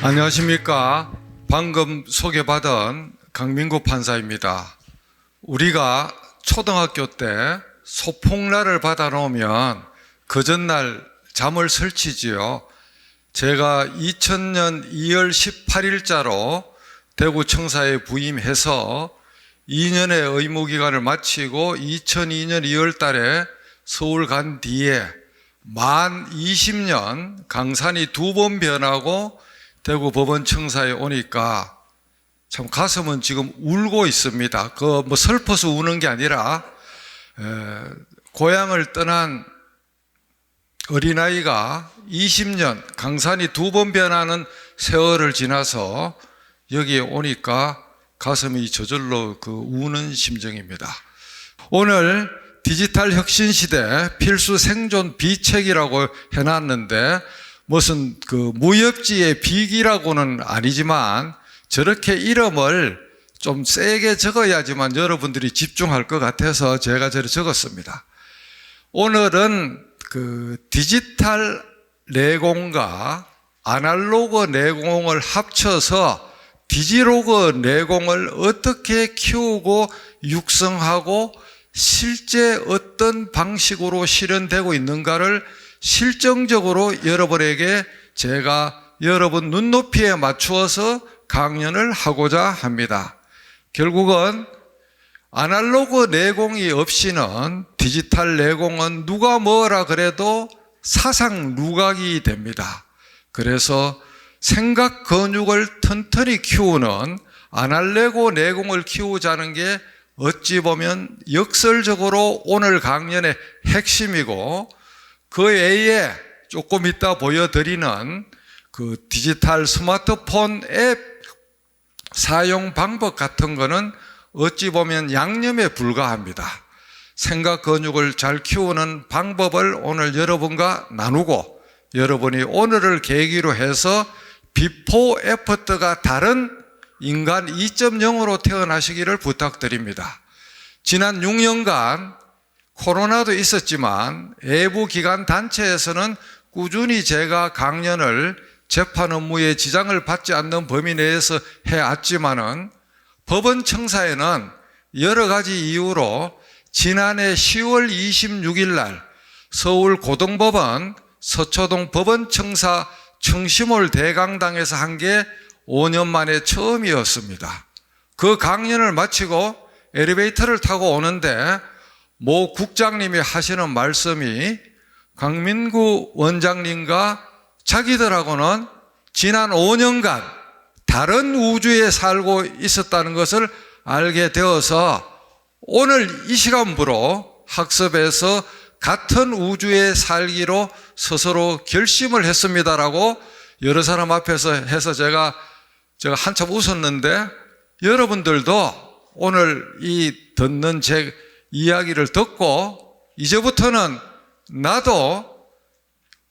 안녕하십니까. 방금 소개받은 강민구 판사입니다. 우리가 초등학교 때 소풍날을 받아놓으면 그 전날 잠을 설치지요. 제가 2000년 2월 18일자로 대구청사에 부임해서 2년의 의무기간을 마치고 2002년 2월 달에 서울 간 뒤에 만 20년 강산이 2번 변하고 대구 법원청사에 오니까 참 가슴은 지금 울고 있습니다. 슬퍼서 우는 게 아니라 고향을 떠난 어린아이가 20년 강산이 2번 변하는 세월을 지나서 여기에 오니까 가슴이 저절로 우는 심정입니다. 오늘 디지털 혁신 시대 필수 생존 비책이라고 해놨는데 무슨 무협지의 비기라고는 아니지만 저렇게 이름을 좀 세게 적어야지만 여러분들이 집중할 것 같아서 제가 저를 적었습니다. 오늘은 디지털 내공과 아날로그 내공을 합쳐서 디지로그 내공을 어떻게 키우고 육성하고 실제 어떤 방식으로 실현되고 있는가를 실정적으로 여러분에게 제가 여러분 눈높이에 맞추어서 강연을 하고자 합니다. 결국은 아날로그 내공이 없이는 디지털 내공은 누가 뭐라 그래도 사상 누각이 됩니다. 그래서 생각 근육을 튼튼히 키우는 아날로그 내공을 키우자는 게 어찌 보면 역설적으로 오늘 강연의 핵심이고 그 외에 조금 이따 보여드리는 디지털 스마트폰 앱 사용 방법 같은 거는 어찌 보면 양념에 불과합니다. 생각 근육을 잘 키우는 방법을 오늘 여러분과 나누고 여러분이 오늘을 계기로 해서 비포 애프터가 다른 인간 2.0으로 태어나시기를 부탁드립니다. 지난 6년간 코로나도 있었지만 외부 기관 단체에서는 꾸준히 제가 강연을 재판 업무에 지장을 받지 않는 범위 내에서 해왔지만은 법원 청사에는 여러 가지 이유로 지난해 10월 26일 날 서울 고등법원 서초동 법원 청사 청심홀 대강당에서 한 게 5년 만에 처음이었습니다. 그 강연을 마치고 엘리베이터를 타고 오는데 모 국장님이 하시는 말씀이 강민구 원장님과 자기들하고는 지난 5년간 다른 우주에 살고 있었다는 것을 알게 되어서 오늘 이 시간부로 학습에서 같은 우주에 살기로 스스로 결심을 했습니다라고 여러 사람 앞에서 해서 제가 한참 웃었는데 여러분들도 오늘 이 듣는 제 이야기를 듣고 이제부터는 나도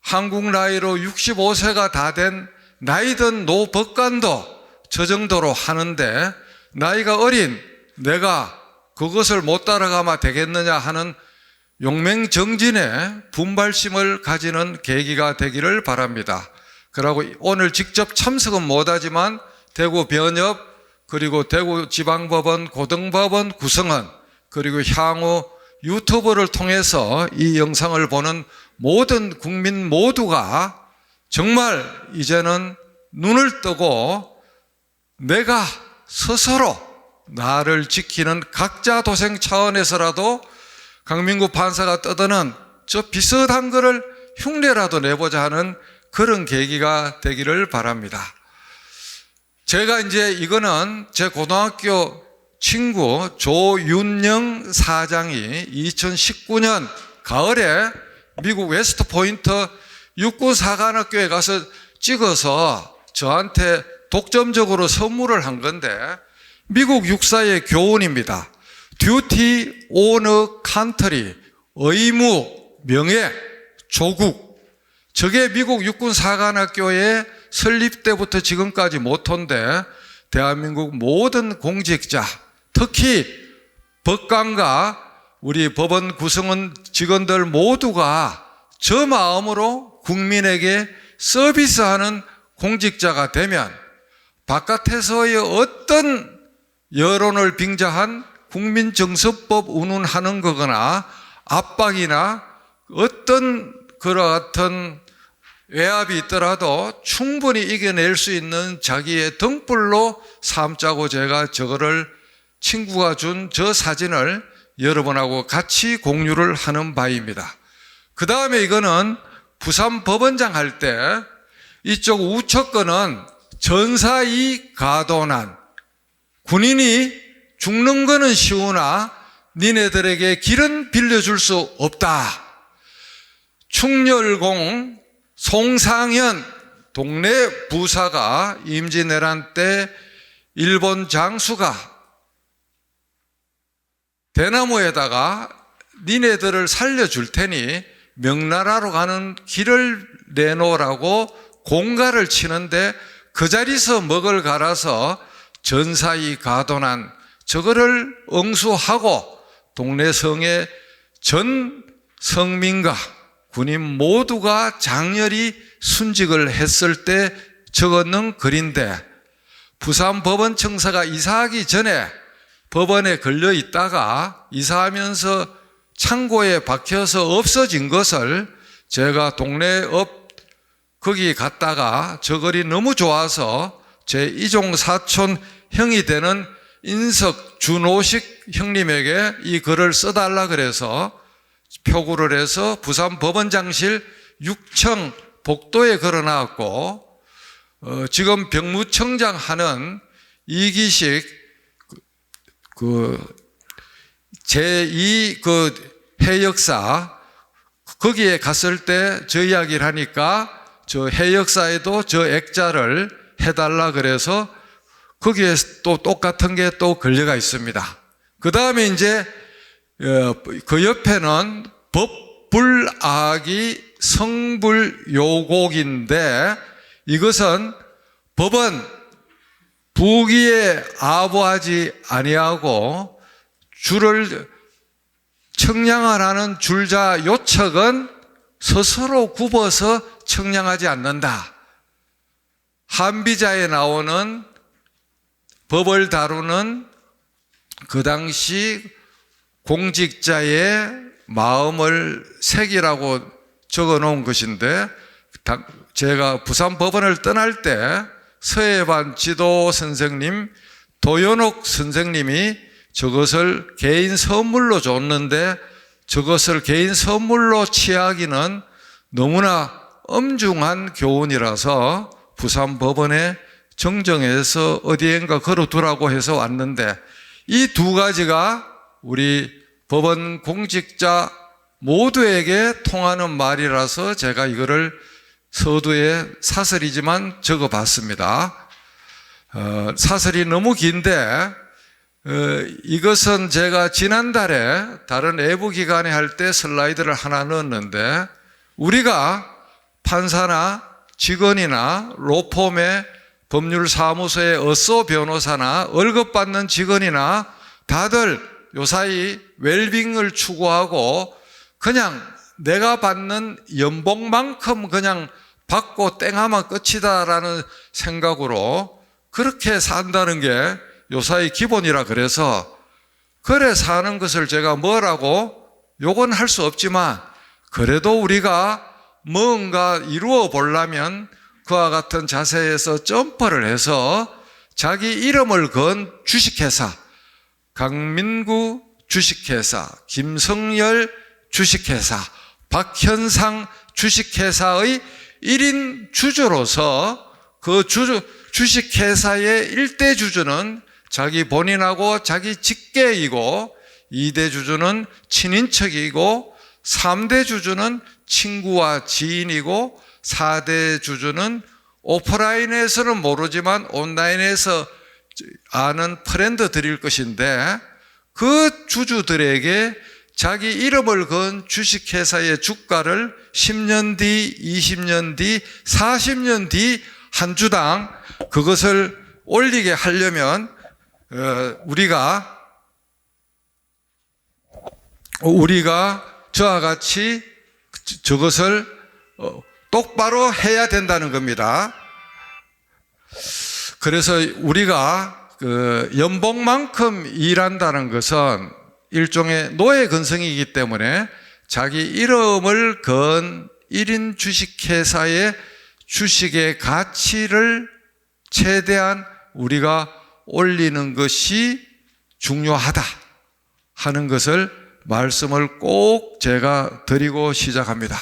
한국 나이로 65세가 다 된 나이든 노법관도 저 정도로 하는데 나이가 어린 내가 그것을 못 따라가면 되겠느냐 하는 용맹정진의 분발심을 가지는 계기가 되기를 바랍니다. 그리고 오늘 직접 참석은 못하지만 대구 변협 그리고 대구지방법원 고등법원 구성원 그리고 향후 유튜브를 통해서 이 영상을 보는 모든 국민 모두가 정말 이제는 눈을 뜨고 내가 스스로 나를 지키는 각자 도생 차원에서라도 강민구 판사가 떠드는 저 비슷한 거를 흉내라도 내보자 하는 그런 계기가 되기를 바랍니다. 제가 이거는 제 고등학교 친구 조윤영 사장이 2019년 가을에 미국 웨스트 포인트 육군사관학교에 가서 찍어서 저한테 독점적으로 선물을 한 건데 미국 육사의 교훈입니다. Duty on a country, 의무, 명예, 조국. 저게 미국 육군사관학교의 설립 때부터 지금까지 모토인데 대한민국 모든 공직자, 특히 법관과 우리 법원 구성원 직원들 모두가 저 마음으로 국민에게 서비스하는 공직자가 되면 바깥에서의 어떤 여론을 빙자한 국민정서법 운운하는 거거나 압박이나 어떤 그와 같은 외압이 있더라도 충분히 이겨낼 수 있는 자기의 등불로 삼자고 제가 저거를 친구가 준 저 사진을 여러분하고 같이 공유를 하는 바입니다. 그 다음에 이거는 부산 법원장 할 때 이쪽 우측 거는 전사이 가도난, 군인이 죽는 거는 쉬우나 니네들에게 길은 빌려줄 수 없다. 충렬공 송상현 동네 부사가 임진왜란 때 일본 장수가 대나무에다가 니네들을 살려줄 테니 명나라로 가는 길을 내놓으라고 공가를 치는데 그 자리에서 먹을 갈아서 전사이 가도난 저거를 응수하고 동네 성의 전 성민과 군인 모두가 장렬히 순직을 했을 때 적었는 글인데, 부산 법원 청사가 이사하기 전에 법원에 걸려 있다가 이사하면서 창고에 박혀서 없어진 것을 제가 동네 거기 갔다가 저 글이 너무 좋아서 제 이종 사촌 형이 되는 인석 준호식 형님에게 이 글을 써달라 그래서 표구를 해서 부산 법원장실 6층 복도에 걸어놨고, 지금 병무청장 하는 이기식 제2 해역사 거기에 갔을 때 저 이야기를 하니까 저 해역사에도 저 액자를 해달라 그래서 거기에 또 똑같은 게 또 걸려가 있습니다. 그 다음에 이제 그 옆에는 법불악이 성불요곡인데, 이것은 법은 부기에 아부하지 아니하고 줄을 청량을 하는 줄자 요척은 스스로 굽어서 청량하지 않는다. 한비자에 나오는 법을 다루는 그 당시 공직자의 마음을 새기라고 적어 놓은 것인데, 제가 부산 법원을 떠날 때 서해반 지도 선생님, 도연옥 선생님이 저것을 개인 선물로 줬는데, 저것을 개인 선물로 취하기는 너무나 엄중한 교훈이라서 부산 법원에 정정해서 어디엔가 걸어두라고 해서 왔는데, 이 두 가지가 우리 법원 공직자 모두에게 통하는 말이라서 제가 이거를 서두에 사설이지만 적어봤습니다. 사설이 너무 긴데 이것은 제가 지난달에 다른 외부 기관에 할 때 슬라이드를 하나 넣었는데, 우리가 판사나 직원이나 로펌의 법률사무소의 어쏘 변호사나 월급 받는 직원이나 다들 요사이 웰빙을 추구하고 그냥 내가 받는 연봉만큼 그냥 받고 땡하면 끝이다라는 생각으로 그렇게 산다는 게 요사이 기본이라 그래서, 그래 사는 것을 제가 뭐라고 욕은 할 수 없지만 그래도 우리가 뭔가 이루어 보려면 그와 같은 자세에서 점퍼를 해서 자기 이름을 건 주식회사, 강민구 주식회사, 김성열 주식회사, 박현상 주식회사의 1인 주주로서 그 주식회사의 1대 주주는 자기 본인하고 자기 직계이고, 2대 주주는 친인척이고, 3대 주주는 친구와 지인이고, 4대 주주는 오프라인에서는 모르지만 온라인에서 아는 프렌드들일 것인데, 그 주주들에게 자기 이름을 건 주식회사의 주가를 10년 뒤, 20년 뒤, 40년 뒤 한 주당 그것을 올리게 하려면 우리가 저와 같이 저것을 똑바로 해야 된다는 겁니다. 그래서 우리가 그 연봉만큼 일한다는 것은 일종의 노예 근성이기 때문에 자기 이름을 건 1인 주식회사의 주식의 가치를 최대한 우리가 올리는 것이 중요하다 하는 것을 말씀을 꼭 제가 드리고 시작합니다.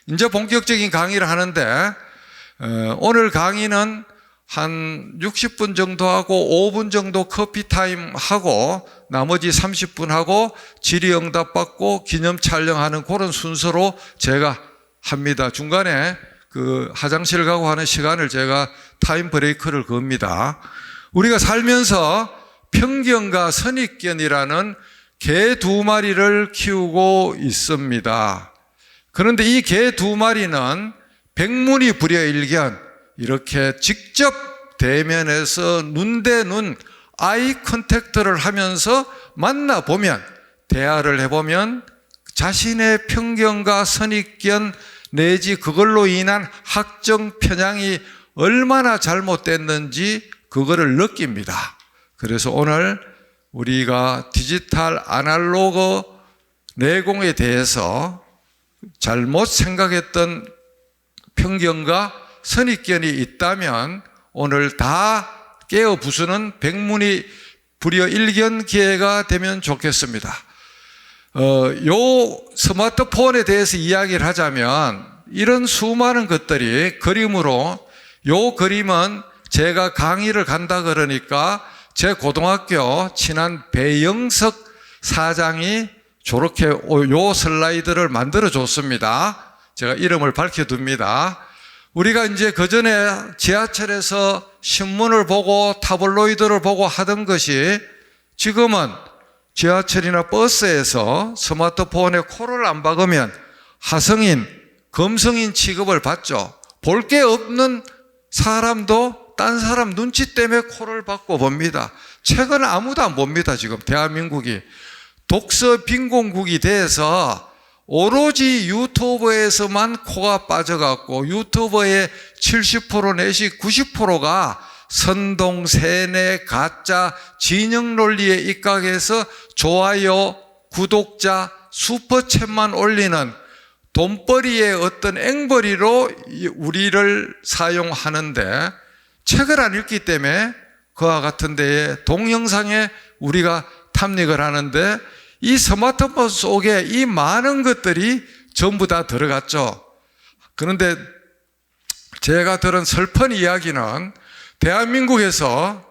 이제 본격적인 강의를 하는데 오늘 강의는 한 60분 정도 하고 5분 정도 커피 타임 하고 나머지 30분 하고 질의응답 받고 기념 촬영하는 그런 순서로 제가 합니다. 중간에 그 화장실 가고 하는 시간을 제가 타임 브레이크를 겁니다. 우리가 살면서 편견과 선입견이라는 개 2마리를 키우고 있습니다. 그런데 이 개 2마리는 백문이 불여일견 이렇게 직접 대면해서 눈 대 눈 아이 컨택트를 하면서 만나보면 대화를 해보면 자신의 편견과 선입견 내지 그걸로 인한 학정 편향이 얼마나 잘못됐는지 그거를 느낍니다. 그래서 오늘 우리가 디지털 아날로그 내공에 대해서 잘못 생각했던 편견과 선입견이 있다면 오늘 다 깨어 부수는 백문이 불여일견 기회가 되면 좋겠습니다. 요 스마트폰에 대해서 이야기를 하자면 이런 수많은 것들이 그림으로, 요 그림은 제가 강의를 간다 그러니까 제 고등학교 친한 배영석 사장이 저렇게 요 슬라이드를 만들어 줬습니다. 제가 이름을 밝혀둡니다. 우리가 이제 그전에 지하철에서 신문을 보고 타블로이드를 보고 하던 것이 지금은 지하철이나 버스에서 스마트폰에 코를 안 박으면 하성인, 검성인 취급을 받죠. 볼 게 없는 사람도 딴 사람 눈치 때문에 코를 박고 봅니다. 책은 아무도 안 봅니다. 지금 대한민국이 독서 빈곤국이 돼서 오로지 유튜브에서만 코가 빠져갖고 유튜버의 70% 내지 90%가 선동, 세뇌, 가짜, 진영 논리에 입각해서 좋아요, 구독자, 슈퍼챗만 올리는 돈벌이의 어떤 앵벌이로 우리를 사용하는데 책을 안 읽기 때문에 그와 같은 데에 동영상에 우리가 탐닉을 하는데 이 스마트폰 속에 이 많은 것들이 전부 다 들어갔죠. 그런데 제가 들은 슬픈 이야기는 대한민국에서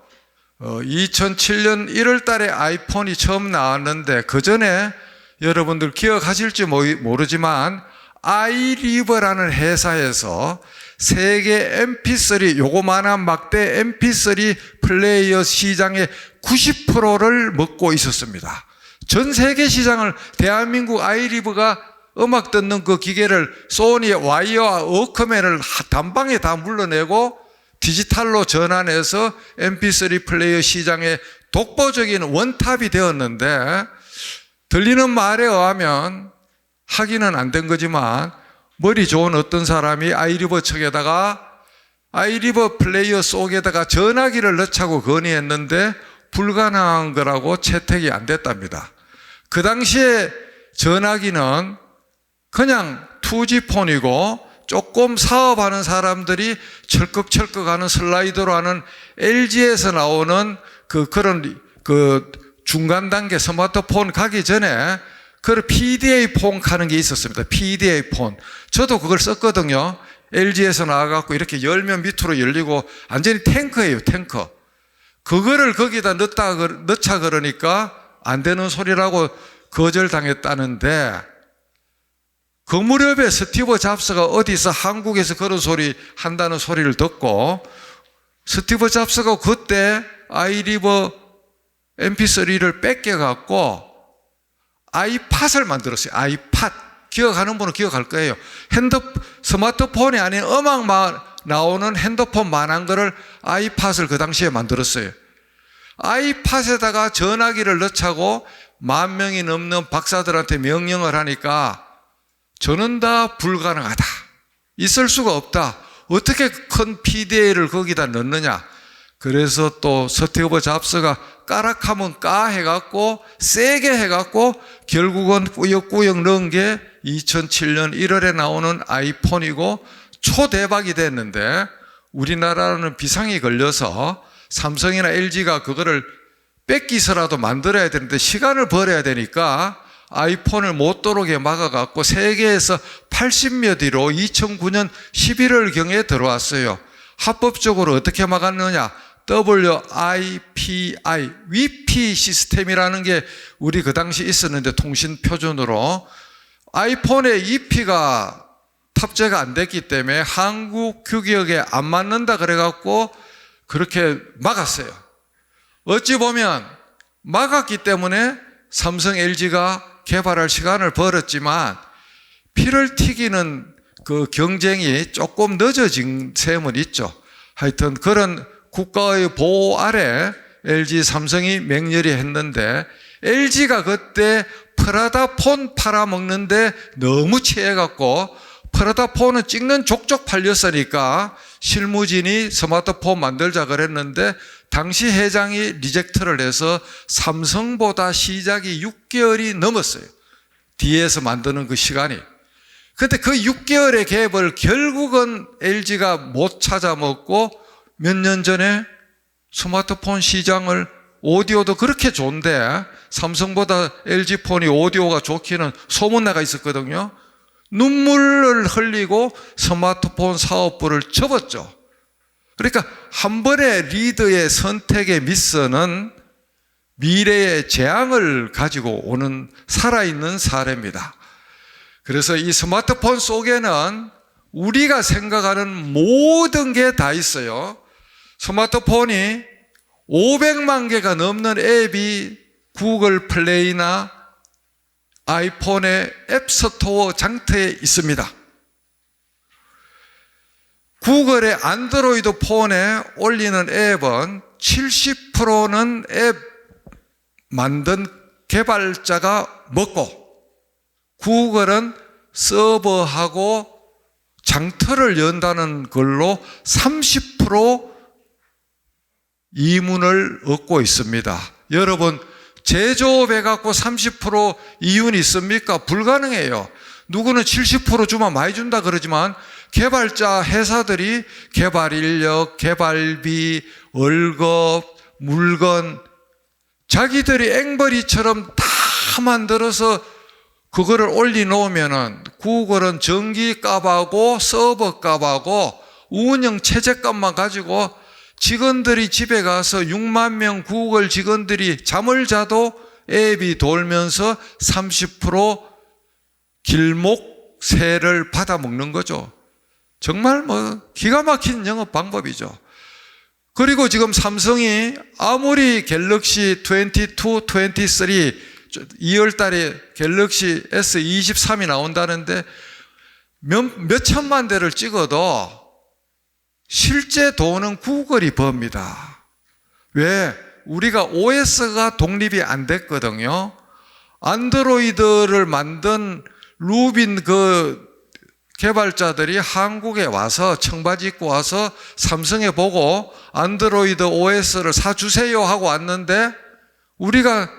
2007년 1월 달에 아이폰이 처음 나왔는데 그 전에 여러분들 기억하실지 모르지만 아이리버라는 회사에서 세계 MP3 요거만한 막대 MP3 플레이어 시장의 90%를 먹고 있었습니다. 전 세계 시장을 대한민국 아이리버가 음악 듣는 그 기계를 소니의 와이어와 워크맨을 단방에 다 물러내고 디지털로 전환해서 MP3 플레이어 시장의 독보적인 원탑이 되었는데 들리는 말에 의하면 하기는 안 된 거지만 머리 좋은 어떤 사람이 아이리버 측에다가 아이리버 플레이어 속에다가 전화기를 넣자고 건의했는데 불가능한 거라고 채택이 안 됐답니다. 그 당시에 전화기는 그냥 2G폰이고 조금 사업하는 사람들이 철컥철컥 하는 슬라이드로 하는 LG에서 나오는 그런 중간 단계 스마트폰 가기 전에 그 PDA 폰 하는 게 있었습니다. PDA 폰. 저도 그걸 썼거든요. LG에서 나와갖고 이렇게 열면 밑으로 열리고 완전히 탱크예요, 탱크. 그거를 거기다 넣자 그러니까 안 되는 소리라고 거절당했다는데 그 무렵에 스티브 잡스가 어디서 한국에서 그런 소리 한다는 소리를 듣고 스티브 잡스가 그때 아이리버 MP3를 뺏겨갖고 아이팟을 만들었어요. 아이팟. 기억하는 분은 기억할 거예요. 스마트폰이 아닌 음악만 나오는 핸드폰만한 거를 아이팟을 그 당시에 만들었어요. 아이팟에다가 전화기를 넣자고 10,000명이 넘는 박사들한테 명령을 하니까 저는 다 불가능하다. 있을 수가 없다. 어떻게 큰 PDA를 거기다 넣느냐. 그래서 또 스티브 잡스가 까락하면 까 해갖고 세게 해갖고 결국은 꾸역꾸역 넣은 게 2007년 1월에 나오는 아이폰이고 초대박이 됐는데, 우리나라는 비상이 걸려서 삼성이나 LG가 그거를 뺏기서라도 만들어야 되는데 시간을 벌어야 되니까 아이폰을 못 들어오게 막아갖고 세계에서 80몇 위로 2009년 11월경에 들어왔어요. 합법적으로 어떻게 막았느냐? WIPI, 위피 시스템이라는 게 우리 그 당시 있었는데, 통신 표준으로 아이폰에 EP가 탑재가 안 됐기 때문에 한국 규격에 안 맞는다 그래갖고 그렇게 막았어요. 어찌 보면 막았기 때문에 삼성, LG가 개발할 시간을 벌었지만 피를 튀기는 그 경쟁이 조금 늦어진 셈은 있죠. 하여튼 그런 국가의 보호 아래 LG, 삼성이 맹렬히 했는데, LG가 그때 프라다폰 팔아먹는데 너무 취해갖고 프라다폰은 찍는 족족 팔렸으니까 실무진이 스마트폰 만들자 그랬는데 당시 회장이 리젝트를 해서 삼성보다 시작이 6개월이 넘었어요. 뒤에서 만드는 그 시간이. 근데 그 6개월의 갭을 결국은 LG가 못 찾아먹고 몇 년 전에 스마트폰 시장을, 오디오도 그렇게 좋은데 삼성보다 LG폰이 오디오가 좋기는 소문나가 있었거든요. 눈물을 흘리고 스마트폰 사업부를 접었죠. 그러니까 한 번의 리더의 선택의 미스는 미래의 재앙을 가지고 오는 살아있는 사례입니다. 그래서 이 스마트폰 속에는 우리가 생각하는 모든 게 다 있어요. 스마트폰이 500만 개가 넘는 앱이 구글 플레이나 아이폰의 앱스토어 장터에 있습니다. 구글의 안드로이드 폰에 올리는 앱은 70%는 앱 만든 개발자가 먹고, 구글은 서버하고 장터를 연다는 걸로 30% 이윤을 얻고 있습니다. 여러분, 제조업 해갖고 30% 이윤이 있습니까? 불가능해요. 누구는 70% 주면 많이 준다 그러지만 개발자 회사들이 개발 인력, 개발비, 월급, 물건 자기들이 앵벌이처럼 다 만들어서 그거를 올려놓으면은 구글은 전기 값하고 서버 값하고 운영 체제 값만 가지고 직원들이 집에 가서 6만 명 구글 직원들이 잠을 자도 앱이 돌면서 30% 길목세를 받아먹는 거죠. 정말 뭐 기가 막힌 영업 방법이죠. 그리고 지금 삼성이 아무리 갤럭시 22, 23 2월 달에 갤럭시 S23이 나온다는데 몇 천만 대를 찍어도 실제 돈은 구글이 법니다. 왜? 우리가 OS가 독립이 안 됐거든요. 안드로이드를 만든 루빈 그 개발자들이 한국에 와서 청바지 입고 와서 삼성에 보고 안드로이드 OS를 사주세요 하고 왔는데, 우리가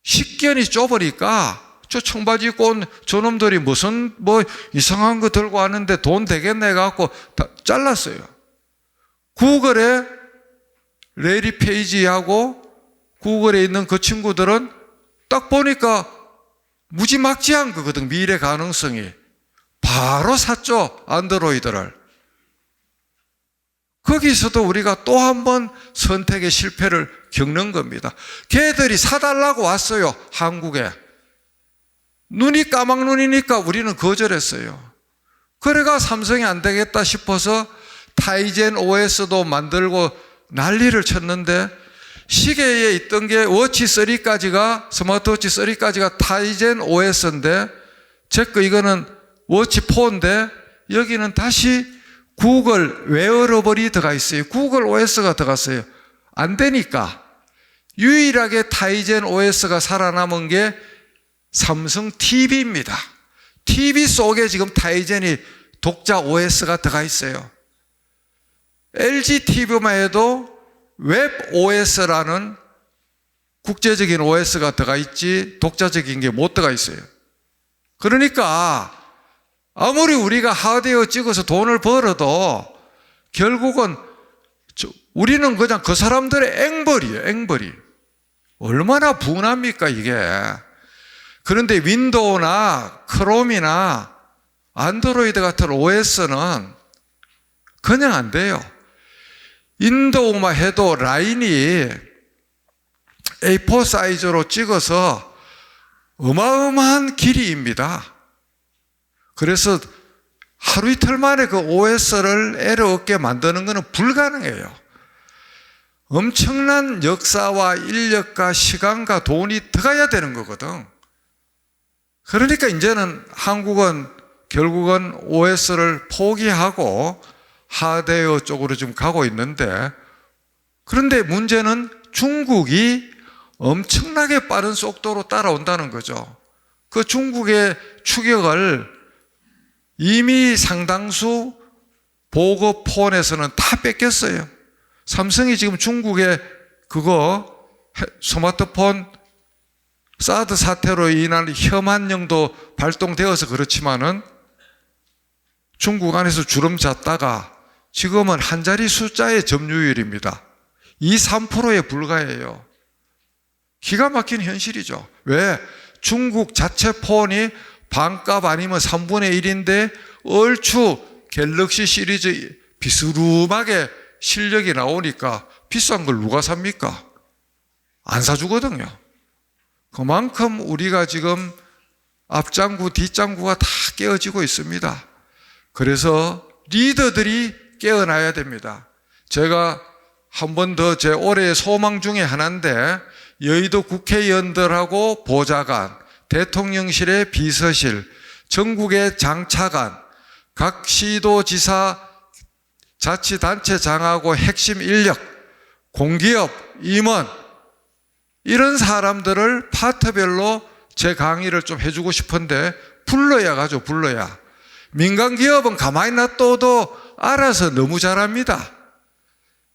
식견이 좁으니까 저 청바지 입고 온 저놈들이 무슨 뭐 이상한 거 들고 왔는데 돈 되겠네 갖고 다 잘랐어요. 구글에 레리 페이지하고 구글에 있는 그 친구들은 딱 보니까 무지막지한 거거든. 미래 가능성이. 바로 샀죠, 안드로이드를. 거기서도 우리가 또 한 번 선택의 실패를 겪는 겁니다. 걔들이 사달라고 왔어요, 한국에. 눈이 까막눈이니까 우리는 거절했어요. 그래가 삼성이 안 되겠다 싶어서 타이젠 OS도 만들고 난리를 쳤는데, 시계에 있던 게 워치 3까지가, 스마트워치 3까지가 타이젠 OS인데, 제거 이거는 워치 4인데 여기는 다시 구글 웨어러블이 들어가 있어요. 구글 OS가 들어갔어요. 안 되니까 유일하게 타이젠 OS가 살아남은 게 삼성 TV입니다. TV 속에 지금 타이젠이 독자 OS가 들어가 있어요. LG TV만 해도 웹 OS라는 국제적인 OS가 들어가 있지 독자적인 게 못 들어가 있어요. 그러니까 아무리 우리가 하드웨어 찍어서 돈을 벌어도 결국은 우리는 그냥 그 사람들의 앵벌이에요. 앵벌이. 얼마나 분합니까 이게. 그런데 윈도우나 크롬이나 안드로이드 같은 OS는 그냥 안 돼요. 윈도우만 해도 라인이 A4 사이즈로 찍어서 어마어마한 길이입니다. 그래서 하루 이틀 만에 그 OS를 에러 없게 만드는 것은 불가능해요. 엄청난 역사와 인력과 시간과 돈이 들어가야 되는 거거든. 그러니까 이제는 한국은 결국은 OS를 포기하고 하드웨어 쪽으로 좀 가고 있는데, 그런데 문제는 중국이 엄청나게 빠른 속도로 따라온다는 거죠. 그 중국의 추격을 이미 상당수 보급 폰에서는 다 뺏겼어요. 삼성이 지금 중국의 그거 스마트폰 사드 사태로 인한 혐한령도 발동되어서 그렇지만은 중국 안에서 주름 잡다가 지금은 한 자리 숫자의 점유율입니다. 2, 3%에 불과해요. 기가 막힌 현실이죠. 왜? 중국 자체 폰이 반값 아니면 3분의 1인데 얼추 갤럭시 시리즈 비스름하게 실력이 나오니까 비싼 걸 누가 삽니까? 안 사주거든요. 그만큼 우리가 지금 앞장구 뒷장구가 다 깨어지고 있습니다. 그래서 리더들이 깨어나야 됩니다. 제가 한 번 더 제 올해의 소망 중에 하나인데, 여의도 국회의원들하고 보좌관, 대통령실의 비서실, 전국의 장차관, 각 시도지사 자치단체장하고 핵심 인력, 공기업, 임원, 이런 사람들을 파트별로 제 강의를 좀 해주고 싶은데 불러야 가죠. 불러야. 민간기업은 가만히 놔둬도 알아서 너무 잘합니다.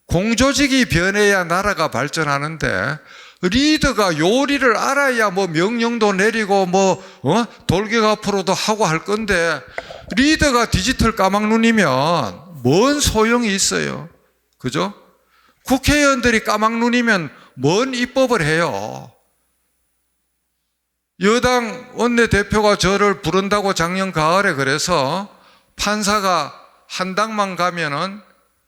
공조직이 변해야 나라가 발전하는데, 리더가 요리를 알아야 뭐 명령도 내리고 돌격 앞으로도 하고 할 건데, 리더가 디지털 까막눈이면 뭔 소용이 있어요. 그죠? 국회의원들이 까막눈이면 뭔 입법을 해요. 여당 원내대표가 저를 부른다고 작년 가을에 그래서 판사가 한 당만 가면은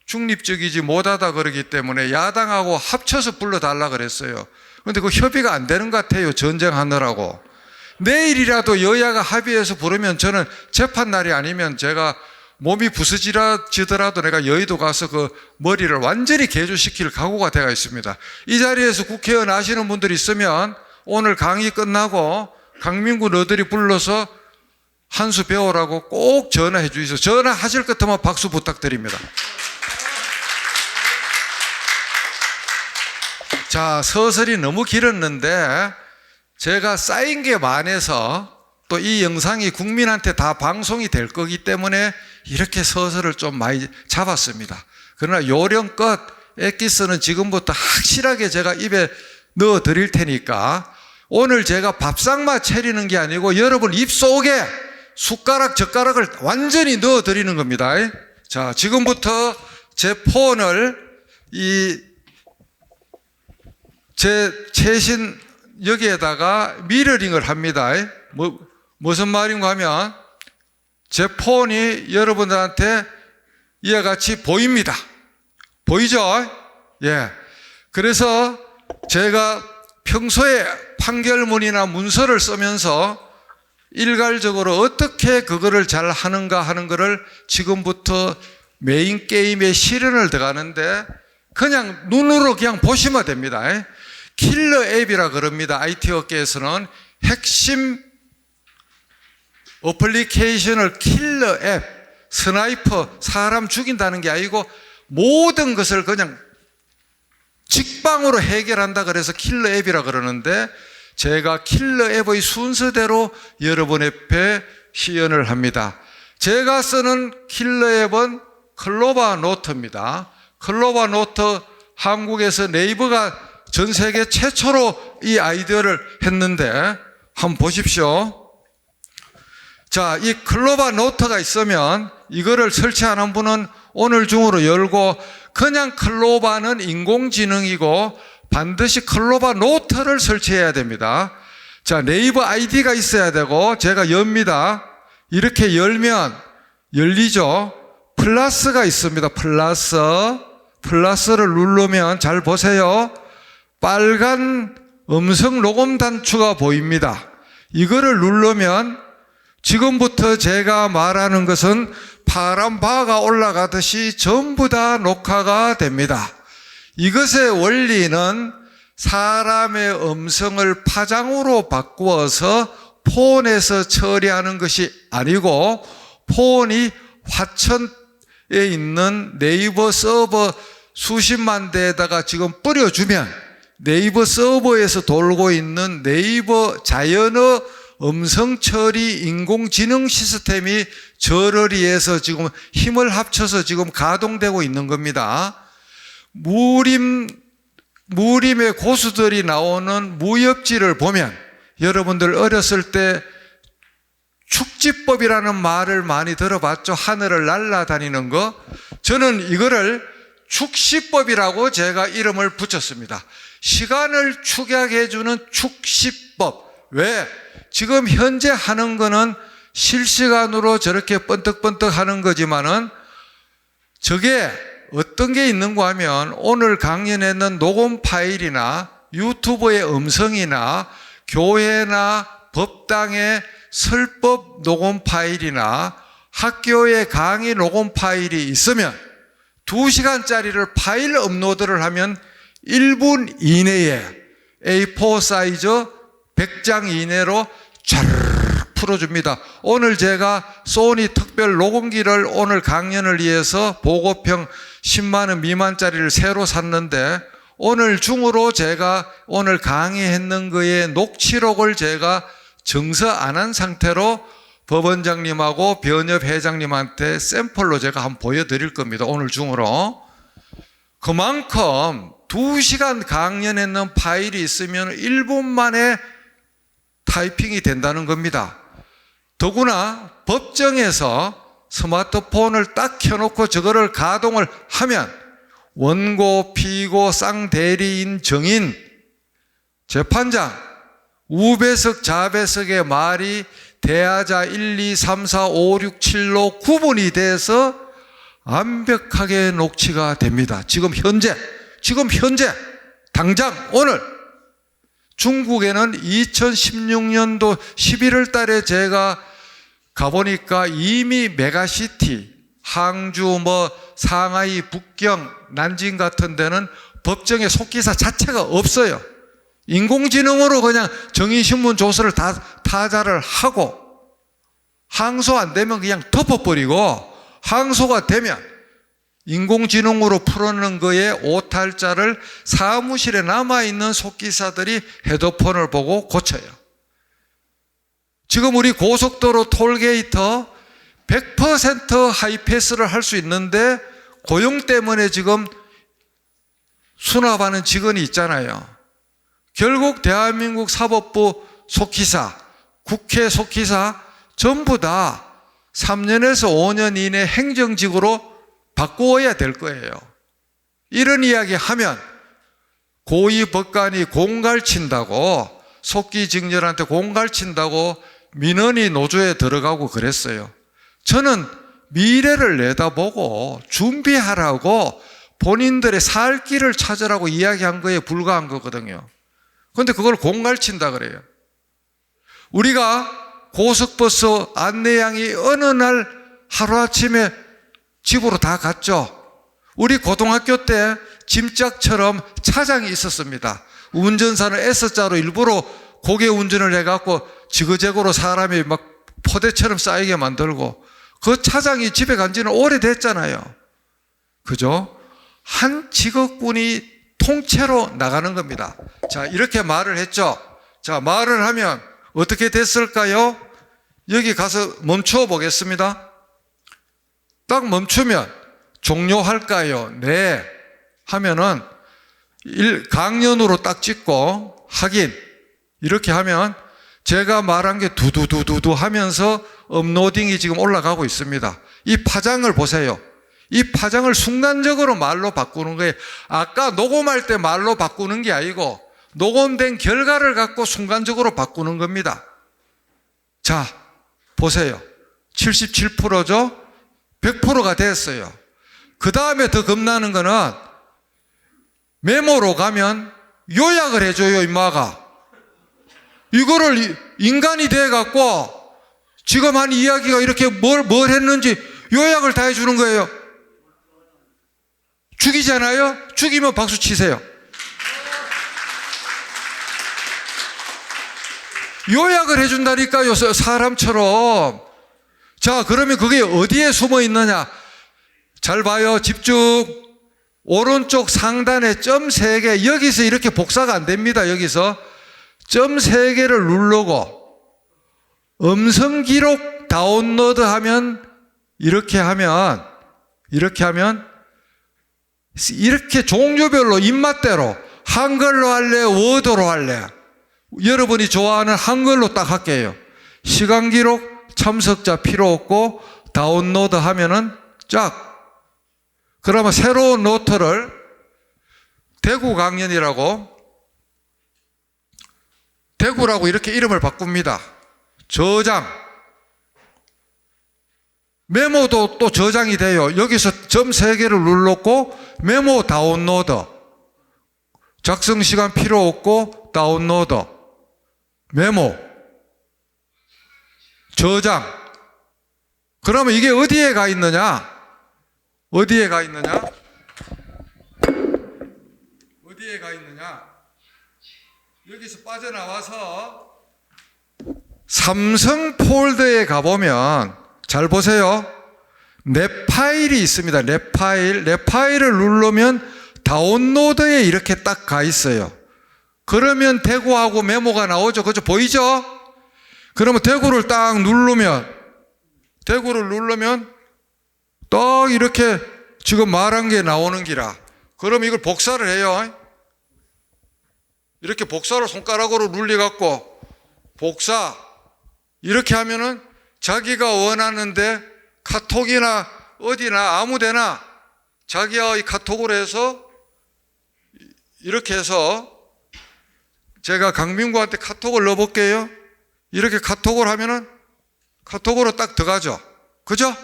중립적이지 못하다 그러기 때문에 야당하고 합쳐서 불러달라 그랬어요. 그런데 그 협의가 안 되는 것 같아요. 전쟁하느라고. 내일이라도 여야가 합의해서 부르면 저는 재판날이 아니면 제가 몸이 부서지더라도 내가 여의도 가서 그 머리를 완전히 개조시킬 각오가 되어 있습니다. 이 자리에서 국회의원 아시는 분들이 있으면 오늘 강의 끝나고 강민구 너들이 불러서 한 수 배우라고 꼭 전화해 주세요. 전화하실 것 같으면 박수 부탁드립니다. 자, 서설이 너무 길었는데 제가 쌓인 게 많아서 또 이 영상이 국민한테 다 방송이 될 거기 때문에 이렇게 서설을 좀 많이 잡았습니다. 그러나 요령껏 엑기스는 지금부터 확실하게 제가 입에 넣어 드릴 테니까 오늘 제가 밥상만 차리는 게 아니고 여러분 입속에 숟가락 젓가락을 완전히 넣어 드리는 겁니다. 자, 지금부터 제 폰을 제 최신 여기에다가 미러링을 합니다. 무슨 말인가 하면 제 폰이 여러분들한테 이와 같이 보입니다. 보이죠? 예. 그래서 제가 평소에 판결문이나 문서를 쓰면서 일괄적으로 어떻게 그거를 잘 하는가 하는 거를 지금부터 메인 게임에 실현을 들어가는데 그냥 눈으로 그냥 보시면 됩니다. 킬러 앱이라 그럽니다. IT 업계에서는 핵심 어플리케이션을 킬러 앱, 스나이퍼, 사람 죽인다는 게 아니고 모든 것을 그냥 직방으로 해결한다 그래서 킬러 앱이라 그러는데 제가 킬러 앱의 순서대로 여러분 앞에 시연을 합니다. 제가 쓰는 킬러 앱은 클로바 노트입니다. 클로바 노트 한국에서 네이버가 전 세계 최초로 이 아이디어를 했는데 한번 보십시오. 자, 이 클로바 노트가 있으면 이거를 설치하는 분은 오늘 중으로 열고 그냥 클로바는 인공지능이고 반드시 클로바 노트를 설치해야 됩니다. 자, 네이버 아이디가 있어야 되고 제가 엽니다. 이렇게 열면 열리죠. 플러스가 있습니다. 플러스를 누르면 잘 보세요. 빨간 음성 녹음 단추가 보입니다. 이거를 누르면 지금부터 제가 말하는 것은 파란 바가 올라가듯이 전부 다 녹화가 됩니다. 이것의 원리는 사람의 음성을 파장으로 바꾸어서 폰에서 처리하는 것이 아니고 폰이 화천에 있는 네이버 서버 수십만 대에다가 지금 뿌려주면 네이버 서버에서 돌고 있는 네이버 자연어 음성 처리 인공지능 시스템이 저를 위해서 지금 힘을 합쳐서 지금 가동되고 있는 겁니다. 무림의 고수들이 나오는 무협지를 보면 여러분들 어렸을 때 축지법이라는 말을 많이 들어봤죠. 하늘을 날아다니는 거. 저는 이거를 축시법이라고 제가 이름을 붙였습니다. 시간을 축약해주는 축시법. 왜? 지금 현재 하는 거는 실시간으로 저렇게 번뜩번뜩 하는 거지만은 저게 어떤 게 있는가 하면 오늘 강연에는 녹음 파일이나 유튜브의 음성이나 교회나 법당의 설법 녹음 파일이나 학교의 강의 녹음 파일이 있으면 2시간짜리를 파일 업로드를 하면 1분 이내에 A4 사이즈 100장 이내로 촤르르 풀어줍니다. 오늘 제가 소니 특별 녹음기를 오늘 강연을 위해서 보고평 10만 원 미만짜리를 새로 샀는데 오늘 중으로 제가 오늘 강의했는 거에 녹취록을 제가 정서 안 한 상태로 법원장님하고 변협 회장님한테 샘플로 제가 한번 보여드릴 겁니다. 오늘 중으로. 그만큼 2시간 강연했는 파일이 있으면 1분 만에 타이핑이 된다는 겁니다. 더구나 법정에서 스마트폰을 딱 켜놓고 저거를 가동을 하면 원고, 피고, 쌍대리인, 정인, 재판장, 우배석, 좌배석의 말이 대하자 1, 2, 3, 4, 5, 6, 7로 구분이 돼서 완벽하게 녹취가 됩니다. 지금 현재, 당장 오늘 중국에는 2016년도 11월 달에 제가 가보니까 이미 메가시티, 항주, 상하이, 북경, 난징 같은 데는 법정에 속기사 자체가 없어요. 인공지능으로 그냥 정의신문 조서를 다 타자를 하고 항소 안 되면 그냥 덮어버리고 항소가 되면 인공지능으로 풀어놓은 거에 오탈자를 사무실에 남아있는 속기사들이 헤드폰을 보고 고쳐요. 지금 우리 고속도로 톨게이트 100% 하이패스를 할 수 있는데 고용 때문에 지금 수납하는 직원이 있잖아요. 결국 대한민국 사법부 속기사, 국회 속기사 전부 다 3년에서 5년 이내 행정직으로 바꾸어야 될 거예요. 이런 이야기 하면 고위 법관이 공갈친다고, 속기직렬한테 공갈친다고 민원이 노조에 들어가고 그랬어요. 저는 미래를 내다보고 준비하라고 본인들의 살 길을 찾으라고 이야기한 거에 불과한 거거든요. 그런데 그걸 공갈친다 그래요. 우리가 고속버스 안내양이 어느 날 하루아침에 집으로 다 갔죠. 우리 고등학교 때 짐짝처럼 차장이 있었습니다. 운전사는 S자로 일부러 고개 운전을 해갖고 지그재그로 사람이 막 포대처럼 쌓이게 만들고 그 차장이 집에 간 지는 오래됐잖아요. 그죠? 한 직업군이 통째로 나가는 겁니다. 자, 이렇게 말을 했죠. 자, 말을 하면 어떻게 됐을까요? 여기 가서 멈춰 보겠습니다. 딱 멈추면 종료할까요? 네. 하면은 강연으로 딱 찍고 확인. 이렇게 하면 제가 말한 게 두두두두두 하면서 업로딩이 지금 올라가고 있습니다. 이 파장을 보세요. 이 파장을 순간적으로 말로 바꾸는 거예요. 아까 녹음할 때 말로 바꾸는 게 아니고 녹음된 결과를 갖고 순간적으로 바꾸는 겁니다. 자, 보세요. 77%죠? 100%가 됐어요. 그 다음에 더 겁나는 거는 메모로 가면 요약을 해줘요, 임마가. 이거를 인간이 돼갖고 지금 한 이야기가 이렇게 뭘 했는지 요약을 다 해주는 거예요. 죽이잖아요? 죽이면 박수 치세요. 요약을 해준다니까요, 사람처럼. 자, 그러면 그게 어디에 숨어 있느냐? 잘 봐요. 집중. 오른쪽 상단에 점 3개, 여기서 이렇게 복사가 안 됩니다. 여기서 점 3개를 누르고 음성 기록 다운로드 하면 이렇게 종류별로 입맛대로 한글로 할래, 워드로 할래. 여러분이 좋아하는 한글로 딱 할게요. 시간 기록, 참석자 필요 없고 다운로드 하면은 쫙. 그러면 새로운 노트를 대구 강연이라고, 대구라고 이렇게 이름을 바꿉니다. 저장. 메모도 또 저장이 돼요. 여기서 점 3개를 눌렀고 메모 다운로드. 작성 시간 필요 없고 다운로드. 메모. 저장. 그러면 이게 어디에 가 있느냐? 어디에 가 있느냐? 여기서 빠져나와서 삼성 폴더에 가보면 잘 보세요. 내 파일이 있습니다. 내 파일을 누르면 다운로드에 이렇게 딱 가 있어요. 그러면 대구하고 메모가 나오죠. 그죠? 보이죠? 그러면 대구를 누르면 딱 이렇게 지금 말한 게 나오는 기라. 그럼 이걸 복사를 해요. 이렇게 복사를 손가락으로 눌려갖고 복사. 이렇게 하면은 자기가 원하는데 카톡이나 어디나 아무데나 자기가 이 카톡으로 해서 이렇게 해서 제가 강민구한테 카톡을 넣어볼게요. 이렇게 카톡을 하면은 카톡으로 딱 들어가죠. 그죠?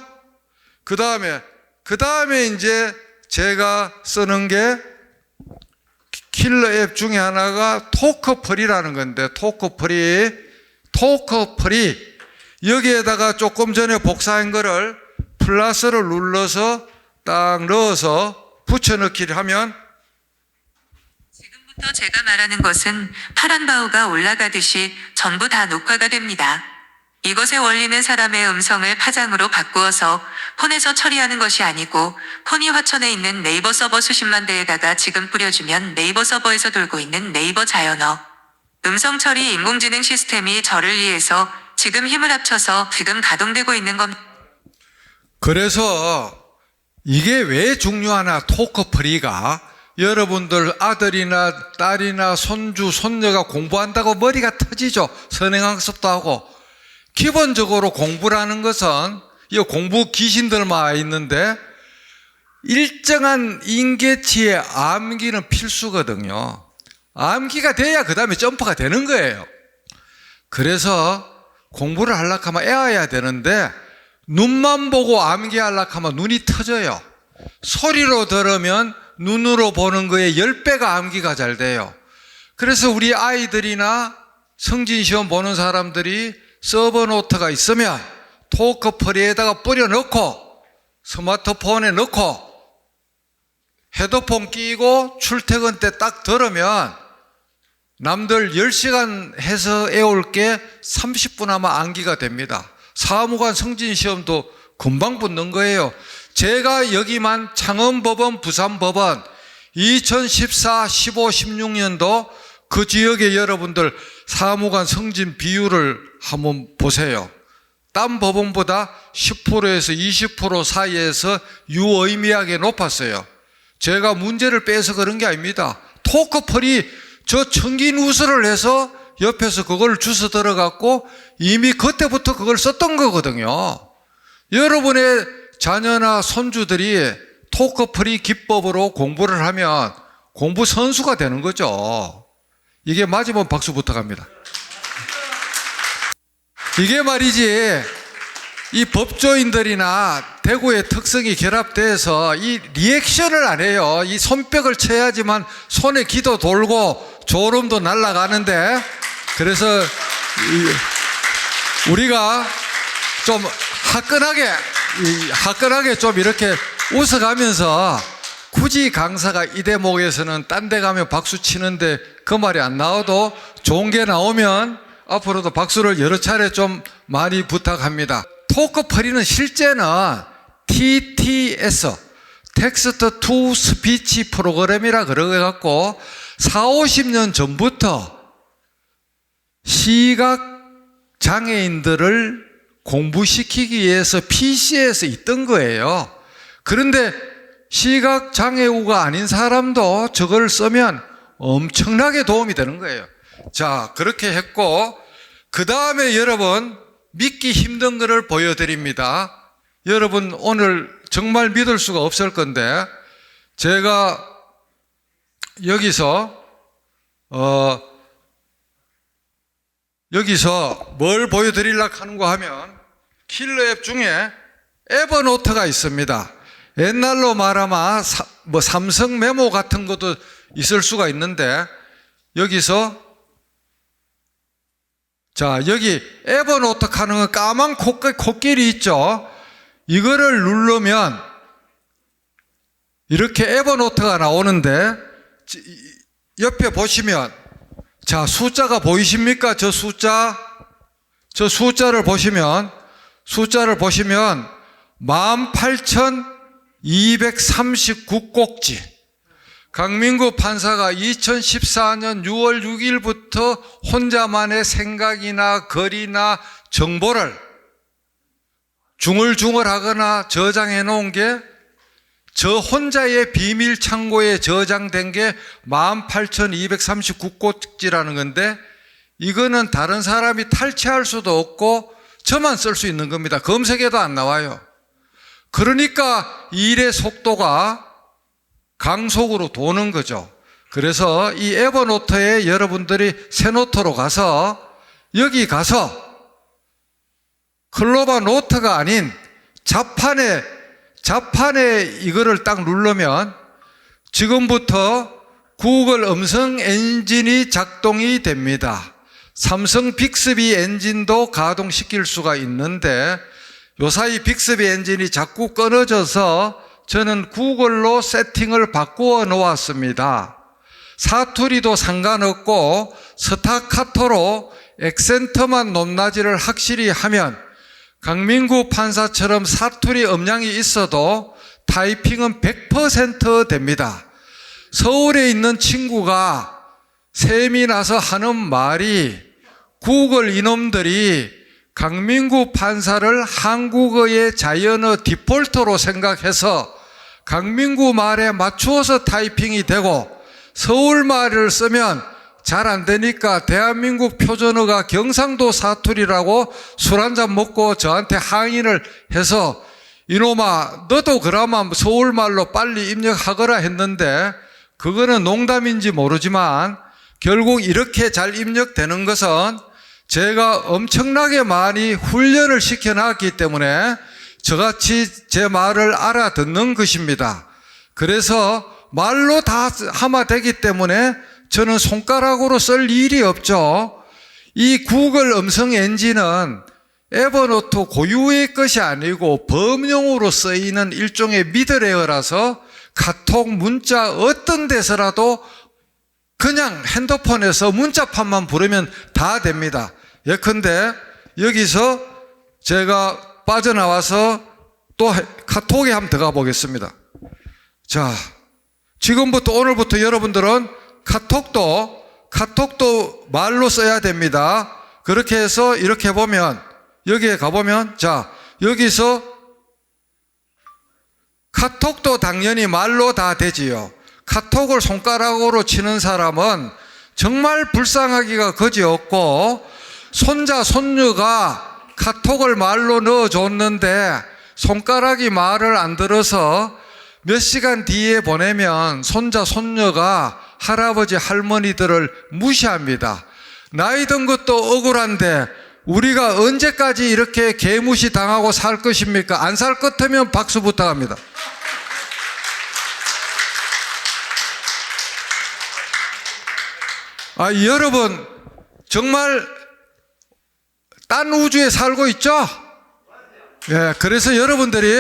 그 다음에 이제 제가 쓰는 게 킬러 앱 중에 하나가 토크프리라는 건데, 토크프리. 여기에다가 조금 전에 복사한 거를 플러스를 눌러서 딱 넣어서 붙여넣기를 하면, 지금부터 제가 말하는 것은 파란 바우가 올라가듯이 전부 다 녹화가 됩니다. 이것의 원리는 사람의 음성을 파장으로 바꾸어서 폰에서 처리하는 것이 아니고, 폰이 화천에 있는 네이버 서버 수십만 대에다가 지금 뿌려주면 네이버 서버에서 돌고 있는 네이버 자연어 음성 처리 인공지능 시스템이 저를 위해서 지금 힘을 합쳐서 지금 가동되고 있는 겁니다. 그래서 이게 왜 중요하나, 토크프리가. 여러분들 아들이나 딸이나 손주, 손녀가 공부한다고 머리가 터지죠. 선행학습도 하고. 기본적으로 공부라는 것은 이 공부 귀신들만 있는데 일정한 인계치의 암기는 필수거든요. 암기가 돼야 그 다음에 점프가 되는 거예요. 그래서 공부를 하려고 하면 애워야 되는데 눈만 보고 암기하려고 하면 눈이 터져요. 소리로 들으면 눈으로 보는 거에 10배가 암기가 잘 돼요. 그래서 우리 아이들이나 성진시험 보는 사람들이 서버 노트가 있으면 토크프리에다가 뿌려넣고 스마트폰에 넣고 헤드폰 끼고 출퇴근 때 딱 들으면 남들 10시간 해서 애올 게 30분 하면 암기가 됩니다. 사무관 성진시험도 금방 붙는 거예요. 제가 여기만 창원법원, 부산법원 2014, 15, 16년도 그 지역의 여러분들 사무관 승진 비율을 한번 보세요. 딴 법원보다 10%에서 20% 사이에서 유의미하게 높았어요. 제가 문제를 빼서 그런 게 아닙니다. 토커펄이 저 청기누설을 해서 옆에서 그걸 주워 들어갔고 이미 그때부터 그걸 썼던 거거든요. 여러분의 자녀나 손주들이 토커풀이 기법으로 공부를 하면 공부 선수가 되는 거죠. 이게 맞으면 박수 부탁합니다. 이게 말이지, 이 법조인들이나 대구의 특성이 결합돼서 이 리액션을 안 해요. 이 손뼉을 쳐야지만 손에 기도 돌고 졸음도 날아가는데, 그래서 우리가 좀 화끈하게 좀 이렇게 웃어가면서, 굳이 강사가 이 대목에서는 딴 데 가면 박수 치는데 그 말이 안 나와도 좋은 게 나오면 앞으로도 박수를 여러 차례 좀 많이 부탁합니다. 토크펄이는 실제는 TTS, 텍스트 투 스피치 프로그램이라 그래갖고 40-50년 전부터 시각 장애인들을 공부시키기 위해서 PC에서 있던 거예요. 그런데 시각 장애우가 아닌 사람도 저걸 쓰면 엄청나게 도움이 되는 거예요. 자, 그렇게 했고, 그 다음에 여러분, 믿기 힘든 거를 보여드립니다. 여러분, 오늘 정말 믿을 수가 없을 건데, 제가 여기서 뭘 보여드리려고 하는가 하면, 킬러 앱 중에 에버노트가 있습니다. 옛날로 말하면 삼성 메모 같은 것도 있을 수가 있는데, 여기서 자, 여기 에버노트 하는 거 까만 코끼리 있죠? 이거를 누르면 이렇게 에버노트가 나오는데, 옆에 보시면, 자, 숫자가 보이십니까? 저 숫자를 보시면 18,239꼭지. 강민구 판사가 2014년 6월 6일부터 혼자만의 생각이나 글이나 정보를 중얼중얼하거나 저장해 놓은 게, 저 혼자의 비밀 창고에 저장된 게 18,239꼭지라는 건데, 이거는 다른 사람이 탈취할 수도 없고 저만 쓸 수 있는 겁니다. 검색해도 안 나와요. 그러니까 일의 속도가 강속으로 도는 거죠. 그래서 이 에버노트에 여러분들이 새노트로 가서, 여기 가서 클로바 노트가 아닌 자판에 이거를 딱 누르면 지금부터 구글 음성 엔진이 작동이 됩니다. 삼성 빅스비 엔진도 가동시킬 수가 있는데, 요사이 빅스비 엔진이 자꾸 끊어져서 저는 구글로 세팅을 바꾸어 놓았습니다. 사투리도 상관없고 스타카토로 액센트만 높낮이를 확실히 하면 강민구 판사처럼 사투리 음량이 있어도 타이핑은 100% 됩니다. 서울에 있는 친구가 셈이 나서 하는 말이, 구글 이놈들이 강민구 판사를 한국어의 자연어 디폴트로 생각해서 강민구 말에 맞추어서 타이핑이 되고, 서울 말을 쓰면 잘 안 되니까 대한민국 표준어가 경상도 사투리라고 술 한잔 먹고 저한테 항의를 해서, 이놈아 너도 그러면 서울말로 빨리 입력하거라 했는데, 그거는 농담인지 모르지만 결국 이렇게 잘 입력되는 것은 제가 엄청나게 많이 훈련을 시켜놨기 때문에 저같이 제 말을 알아듣는 것입니다. 그래서 말로 다 하면 되기 때문에 저는 손가락으로 쓸 일이 없죠. 이 구글 음성 엔진은 에버노트 고유의 것이 아니고 범용으로 쓰이는 일종의 미들웨어라서 카톡, 문자 어떤 데서라도 그냥 핸드폰에서 문자판만 부르면 다 됩니다. 예컨대 여기서 제가 빠져나와서 또 카톡에 한번 들어가 보겠습니다. 자, 지금부터 오늘부터 여러분들은 카톡도 말로 써야 됩니다. 그렇게 해서 이렇게 보면 여기에 가보면, 자, 여기서 카톡도 당연히 말로 다 되지요. 카톡을 손가락으로 치는 사람은 정말 불쌍하기가 그지없고, 손자, 손녀가 카톡을 말로 넣어줬는데 손가락이 말을 안 들어서 몇 시간 뒤에 보내면 손자, 손녀가 할아버지, 할머니들을 무시합니다. 나이 든 것도 억울한데 우리가 언제까지 이렇게 개무시 당하고 살 것입니까? 안 살 것 같으면 박수 부탁합니다. 여러분, 정말 딴 우주에 살고 있죠? 예, 그래서 여러분들이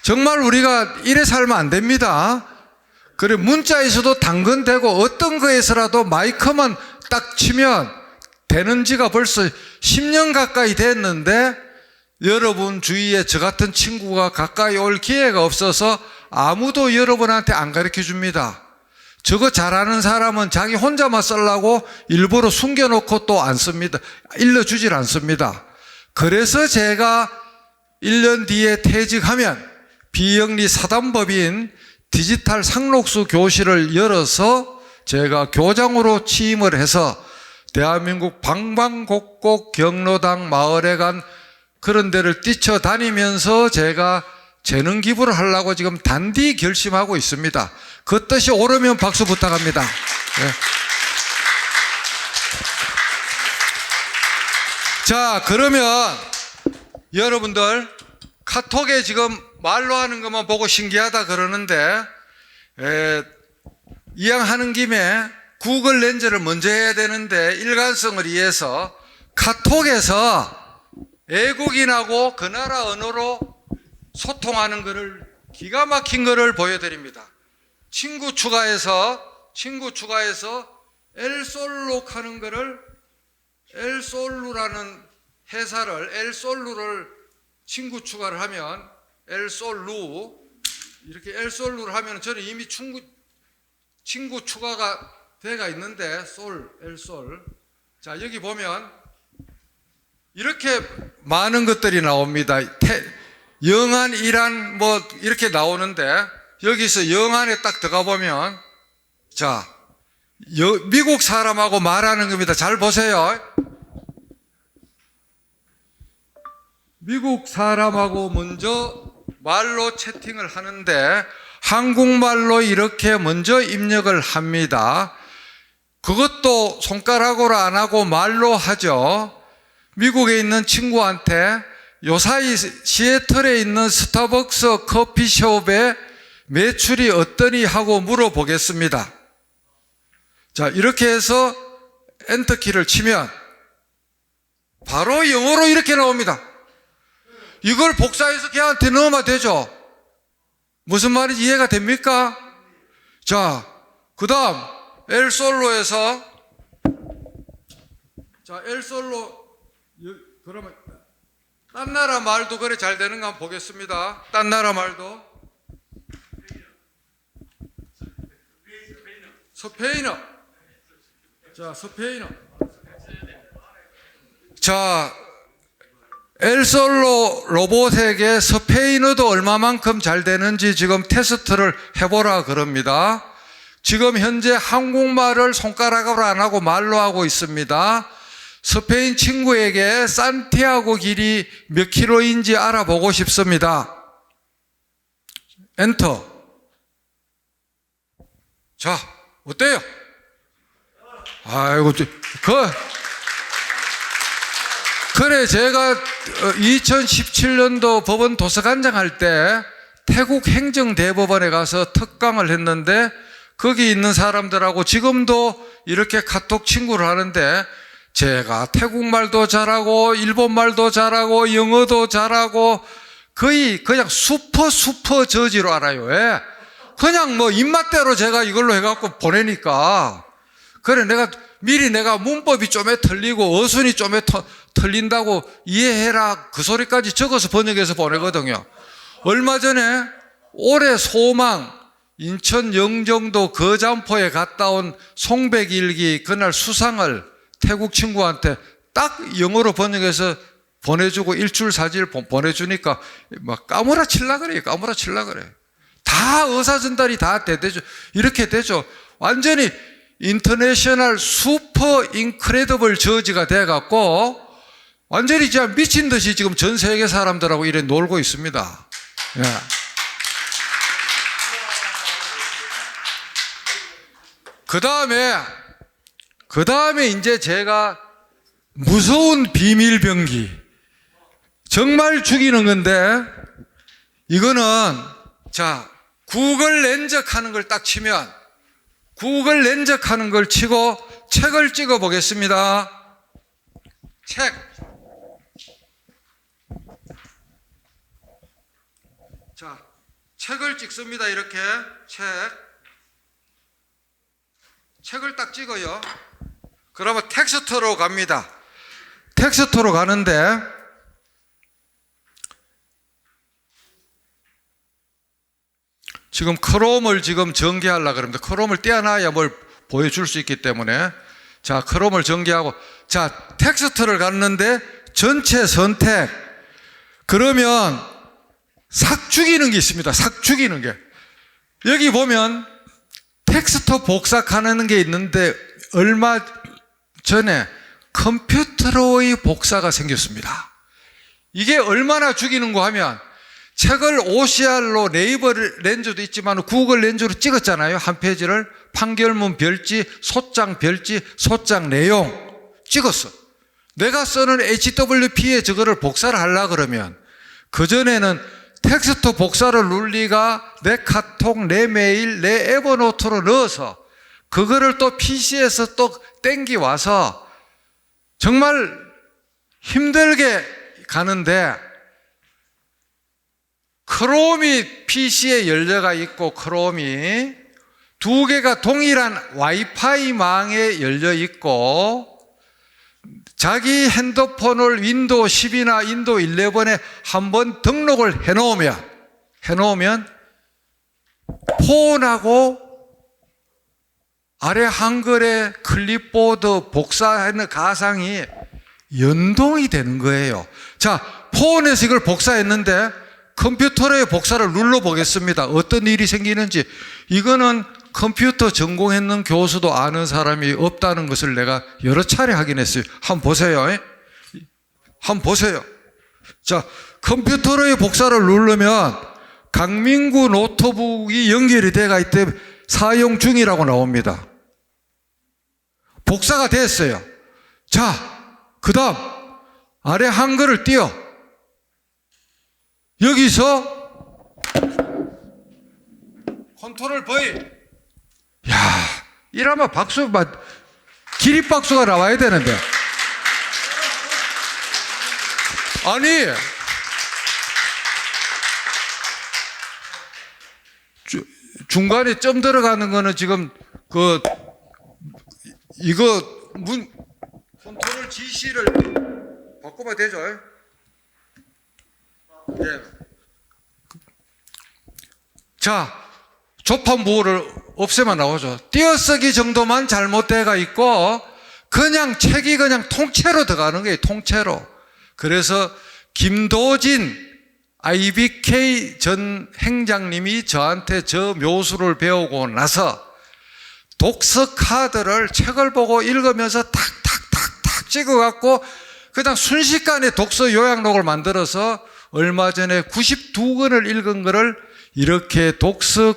정말 우리가 이래 살면 안 됩니다. 그래, 문자에서도 당근되고 어떤 거에서라도 마이크만 딱 치면 되는 지가 벌써 10년 가까이 됐는데 여러분 주위에 저 같은 친구가 가까이 올 기회가 없어서 아무도 여러분한테 안 가르쳐 줍니다. 저거 잘하는 사람은 자기 혼자만 쓰려고 일부러 숨겨놓고 또 안 씁니다. 일러주질 않습니다. 그래서 제가 1년 뒤에 퇴직하면 비영리 사단법인 디지털 상록수 교실을 열어서 제가 교장으로 취임을 해서 대한민국 방방곡곡 경로당 마을에 간 그런 데를 뛰쳐다니면서 제가 재능 기부를 하려고 지금 단디 결심하고 있습니다. 그 뜻이 옳으면 박수 부탁합니다. 네. 자, 그러면 여러분들 카톡에 지금 말로 하는 것만 보고 신기하다 그러는데 이왕하는 김에 구글 렌즈를 먼저 해야 되는데 일관성을 위해서 카톡에서 외국인하고 그 나라 언어로 소통하는 것을 기가 막힌 것을 보여드립니다. 친구 추가해서 엘솔록 하는 것을 엘솔루라는 회사를 엘솔루를 친구 추가를 하면 엘솔루 이렇게 엘솔루를 하면 저는 이미 친구 추가가 돼가 있는데 엘솔 자 여기 보면 이렇게 많은 것들이 나옵니다. 영안, 이란 뭐 이렇게 나오는데 여기서 영안에 딱 들어가 보면 자 미국 사람하고 말하는 겁니다. 잘 보세요. 미국 사람하고 먼저 말로 채팅을 하는데 한국말로 이렇게 먼저 입력을 합니다. 그것도 손가락으로 안 하고 말로 하죠. 미국에 있는 친구한테 요사이 시애틀에 있는 스타벅스 커피숍의 매출이 어떠니 하고 물어보겠습니다. 자, 이렇게 해서 엔터키를 치면 바로 영어로 이렇게 나옵니다. 이걸 복사해서 걔한테 넣으면 되죠. 무슨 말인지 이해가 됩니까? 자, 그 다음 엘솔로에서 자, 엘솔로 그러면 딴 나라 말도 그래 잘 되는가 한번 보겠습니다. 딴 나라 말도 스페인어 자, 스페인어 자, 엘솔로 로봇에게 스페인어도 얼마만큼 잘 되는지 지금 테스트를 해보라 그럽니다. 지금 현재 한국말을 손가락으로 안 하고 말로 하고 있습니다. 스페인 친구에게 산티아고 길이 몇 킬로인지 알아보고 싶습니다. 엔터. 자, 어때요? 아이고, 그래, 제가 2017년도 법원 도서관장 할 때 태국 행정대법원에 가서 특강을 했는데 거기 있는 사람들하고 지금도 이렇게 카톡 친구를 하는데 제가 태국말도 잘하고 일본말도 잘하고 영어도 잘하고 거의 그냥 슈퍼 저지로 알아요. 왜? 그냥 뭐 입맛대로 제가 이걸로 해갖고 보내니까 그래 미리 내가 문법이 좀에 틀리고 어순이 좀에 틀린다고 이해해라 그 소리까지 적어서 번역해서 보내거든요. 얼마 전에 올해 소망 인천 영종도 거잠포에 갔다 온 송백일기 그날 수상을 태국 친구한테 딱 영어로 번역해서 보내주고 일출 사진을 보내주니까 막 까무라칠라 그래요. 까무라칠라 그래. 다 의사 전달이 다 되죠. 이렇게 되죠. 완전히 인터내셔널 슈퍼 인크레더블 저지가 돼갖고 완전히 진짜 미친 듯이 지금 전 세계 사람들하고 이래 놀고 있습니다. 예. 그 다음에 이제 제가 무서운 비밀병기, 정말 죽이는 건데, 이거는, 자, 구글 렌적 하는 걸 딱 치면, 구글 렌적 하는 걸 치고 책을 찍어 보겠습니다. 책. 자, 책을 찍습니다. 이렇게. 책을 딱 찍어요. 그러면 텍스트로 갑니다. 텍스트로 가는데 지금 크롬을 지금 전개하려고 그럽니다. 크롬을 떼어놔야 뭘 보여줄 수 있기 때문에 자, 크롬을 전개하고 자, 텍스트를 갔는데 전체 선택 그러면 삭 죽이는 게 있습니다. 삭 죽이는 게 여기 보면 텍스트 복사하는 게 있는데 얼마 전에 컴퓨터로의 복사가 생겼습니다. 이게 얼마나 죽이는가 하면 책을 OCR로 네이버 렌즈도 있지만 구글 렌즈로 찍었잖아요. 한 페이지를 판결문 별지, 소장 별지, 소장 내용 찍었어. 내가 쓰는 HWP에 저거를 복사를 하려고 그러면 그전에는 텍스트 복사를 눌리가 내 카톡, 내 메일, 내 에버노트로 넣어서 그거를 또 PC에서 또 땡기 와서 정말 힘들게 가는데 크롬이 PC에 연료가 있고 크롬이 두 개가 동일한 와이파이 망에 열려 있고 자기 핸드폰을 윈도우 10이나 윈도우 11에 한번 등록을 해놓으면 폰하고 아래 한글의 클립보드 복사하는 가상이 연동이 되는 거예요. 자, 폰에서 이걸 복사했는데 컴퓨터에 복사를 눌러보겠습니다. 어떤 일이 생기는지. 이거는 컴퓨터 전공했는 교수도 아는 사람이 없다는 것을 내가 여러 차례 확인했어요. 한번 보세요. 한번 보세요. 자, 컴퓨터의 복사를 누르면 강민구 노트북이 연결이 돼가 있대 사용 중이라고 나옵니다. 복사가 됐어요. 자, 그 다음 아래 한글을 띄워. 여기서 컨트롤 V. 야, 이러면 박수, 기립박수가 나와야 되는데. 아니, 중간에 점 들어가는 거는 지금 이거 컨트롤 GC를 바꾸면 되죠? 예. 자, 조판부호를 없애면 나오죠. 띄어쓰기 정도만 잘못돼가 있고 그냥 책이 그냥 통째로 들어가는 거예요. 통째로. 그래서 김도진 IBK 전 행장님이 저한테 저 묘수를 배우고 나서 독서 카드를 책을 보고 읽으면서 탁탁탁탁 찍어갖고 그냥 순식간에 독서 요약록을 만들어서 얼마 전에 92권을 읽은 거를 이렇게 독서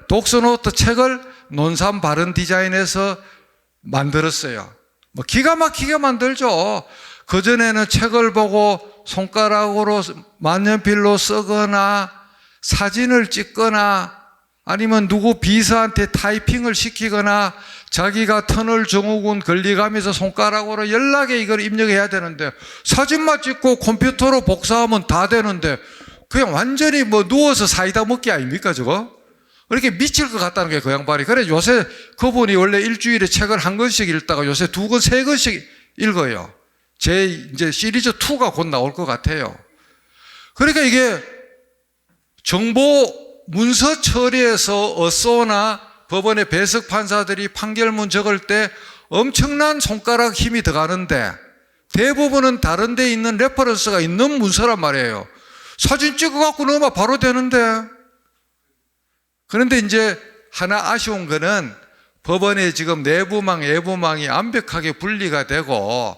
독서노트 책을 논산 바른 디자인에서 만들었어요. 기가 막히게 만들죠. 그전에는 책을 보고 손가락으로 만년필로 쓰거나 사진을 찍거나 아니면 누구 비서한테 타이핑을 시키거나 자기가 터널 증후군 걸리가면서 손가락으로 연락에 이걸 입력해야 되는데 사진만 찍고 컴퓨터로 복사하면 다 되는데 그냥 완전히 누워서 사이다 먹기 아닙니까 저거? 그렇게 미칠 것 같다는 게 그 양반이. 그래 요새 그분이 원래 일주일에 책을 한 권씩 읽다가 요새 2권, 3권씩 읽어요. 제 이제 시리즈 2가 곧 나올 것 같아요. 그러니까 이게 정보 문서 처리에서 어쏘나 법원의 배석 판사들이 판결문 적을 때 엄청난 손가락 힘이 들어가는데 대부분은 다른 데 있는 레퍼런스가 있는 문서란 말이에요. 사진 찍어갖고 넣으면 바로 되는데. 그런데 이제 하나 아쉬운 거는 법원에 지금 내부망, 외부망이 완벽하게 분리가 되고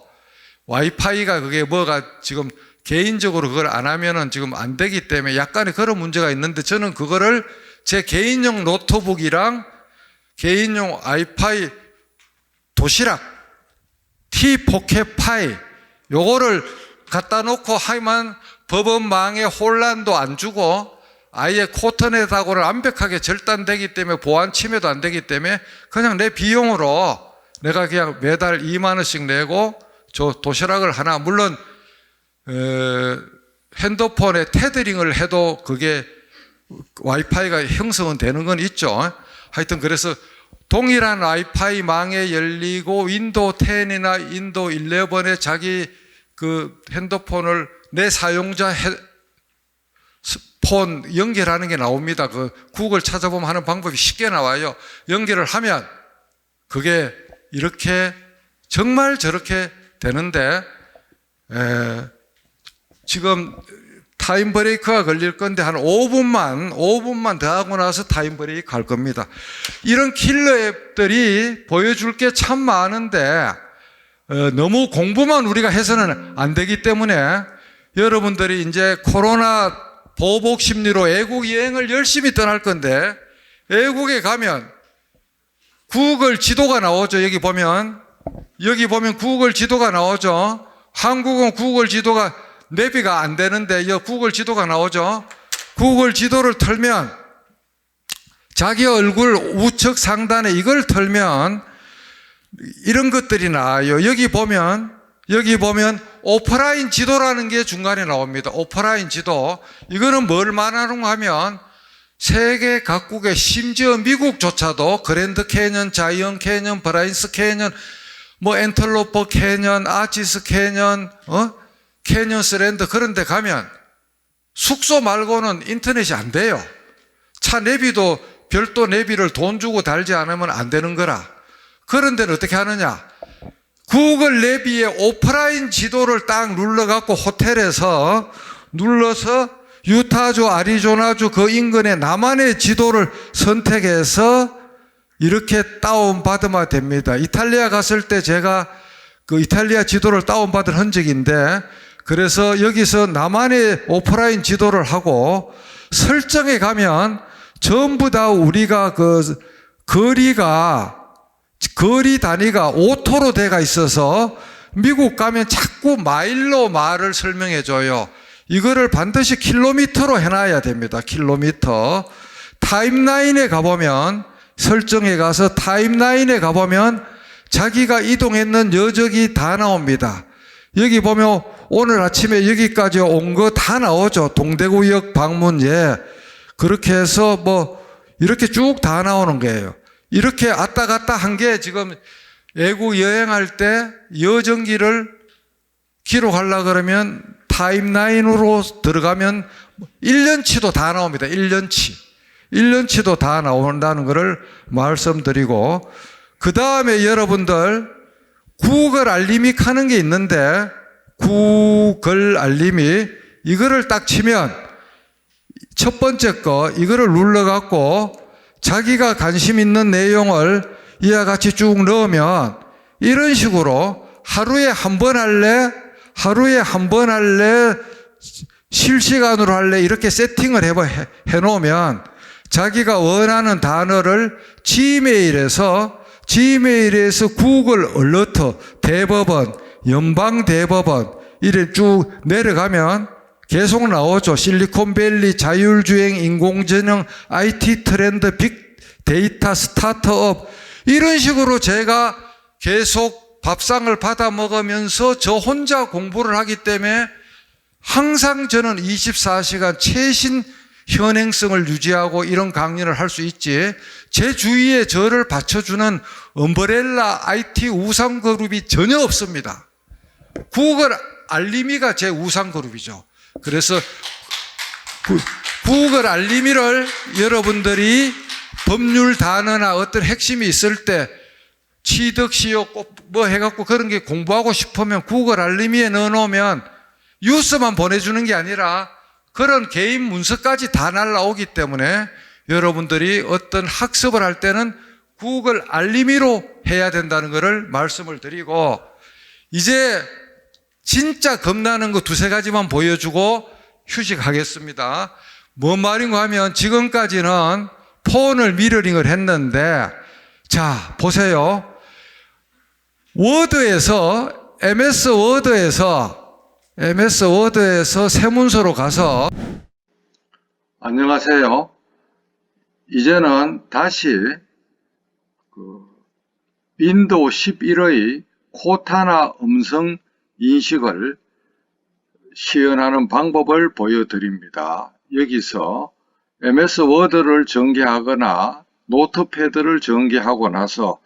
와이파이가 그게 뭐가 지금 개인적으로 그걸 안 하면은 지금 안 되기 때문에 약간의 그런 문제가 있는데 저는 그거를 제 개인용 노트북이랑 개인용 와이파이 도시락, T-포켓파이 요거를 갖다 놓고 하면 법원망에 혼란도 안 주고 아예 코터넷하고는 완벽하게 절단되기 때문에 보안 침해도 안 되기 때문에 그냥 내 비용으로 내가 그냥 매달 2만 원씩 내고 저 도시락을 하나 물론 핸드폰에 테더링을 해도 그게 와이파이가 형성은 되는 건 있죠. 하여튼 그래서 동일한 와이파이 망에 열리고 윈도우 10이나 윈도우 11에 자기 그 핸드폰을 내 사용자 폰 연결하는 게 나옵니다. 그 구글 찾아보면 하는 방법이 쉽게 나와요. 연결을 하면 그게 이렇게 정말 저렇게 되는데 지금 타임 브레이크가 걸릴 건데 한 5분만 더 하고 나서 타임 브레이크 할 겁니다. 이런 킬러 앱들이 보여줄 게 참 많은데 너무 공부만 우리가 해서는 안 되기 때문에 여러분들이 이제 코로나 보복 심리로 외국 여행을 열심히 떠날 건데 외국에 가면 구글 지도가 나오죠. 여기 보면 구글 지도가 나오죠. 한국은 구글 지도가 내비가 안 되는데 여 구글 지도가 나오죠. 구글 지도를 털면 자기 얼굴 우측 상단에 이걸 털면 이런 것들이 나와요. 여기 보면 오프라인 지도라는 게 중간에 나옵니다. 오프라인 지도. 이거는 뭘 말하는가 하면 세계 각국의 심지어 미국조차도 그랜드 캐년, 자이언 캐년, 브라인스 캐년, 뭐 엔텔로퍼 캐년, 아치스 캐년, 캐년스랜드 그런 데 가면 숙소 말고는 인터넷이 안 돼요. 차 내비도 별도 내비를 돈 주고 달지 않으면 안 되는 거라. 그런 데는 어떻게 하느냐? 구글 내비에 오프라인 지도를 딱 눌러갖고 호텔에서 눌러서 유타주, 아리조나주 그 인근의 나만의 지도를 선택해서 이렇게 다운받으면 됩니다. 이탈리아 갔을 때 제가 그 이탈리아 지도를 다운받은 흔적인데 그래서 여기서 나만의 오프라인 지도를 하고 설정에 가면 전부 다 우리가 그 거리 단위가 오토로 돼가 있어서 미국 가면 자꾸 마일로 말을 설명해 줘요. 이거를 반드시 킬로미터로 해놔야 됩니다. 킬로미터. 타임라인에 가보면 설정에 가서 타임라인에 가보면 자기가 이동했는 여적이 다 나옵니다. 여기 보면 오늘 아침에 여기까지 온 거 다 나오죠. 동대구역 방문 그렇게 해서 뭐 이렇게 쭉 다 나오는 거예요. 이렇게 왔다 갔다 한 게 지금 외국 여행할 때 여정기를 기록하려고 그러면 타임라인으로 들어가면 1년치도 다 나옵니다. 1년치도 다 나온다는 것을 말씀드리고 그 다음에 여러분들 구글 알림이 하는 게 있는데 구글 알림이 이거를 딱 치면 첫 번째 거 이거를 눌러갖고 자기가 관심 있는 내용을 이와 같이 쭉 넣으면 이런 식으로 하루에 한 번 할래? 실시간으로 할래? 이렇게 세팅을 해놓으면 자기가 원하는 단어를 지메일에서 구글 얼러트, 대법원, 연방대법원 이래 쭉 내려가면 계속 나오죠. 실리콘밸리, 자율주행, 인공지능, IT 트렌드, 빅데이터, 스타트업 이런 식으로 제가 계속 밥상을 받아 먹으면서 저 혼자 공부를 하기 때문에 항상 저는 24시간 최신 현행성을 유지하고 이런 강연을 할 수 있지 제 주위에 저를 받쳐주는 엄브렐라 IT 우상그룹이 전혀 없습니다. 구글 알림이가 제 우상그룹이죠. 그래서 구글 알림이를 여러분들이 법률 단어나 어떤 핵심이 있을 때 취득시효 뭐 해갖고 그런 게 공부하고 싶으면 구글 알림이에 넣어놓으면 뉴스만 보내주는 게 아니라 그런 개인 문서까지 다 날라오기 때문에 여러분들이 어떤 학습을 할 때는 구글 알림이로 해야 된다는 것을 말씀을 드리고, 이제 진짜 겁나는 거 두세 가지만 보여주고 휴식하겠습니다. 뭔 말인가 하면 지금까지는 폰을 미러링을 했는데, 자 보세요. 워드에서 MS 워드에서 새 문서로 가서, 안녕하세요. 이제는 다시 윈도우 11의 코타나 음성 인식을 시연하는 방법을 보여드립니다. 여기서 MS 워드를 전개하거나 노트패드를 전개하고 나서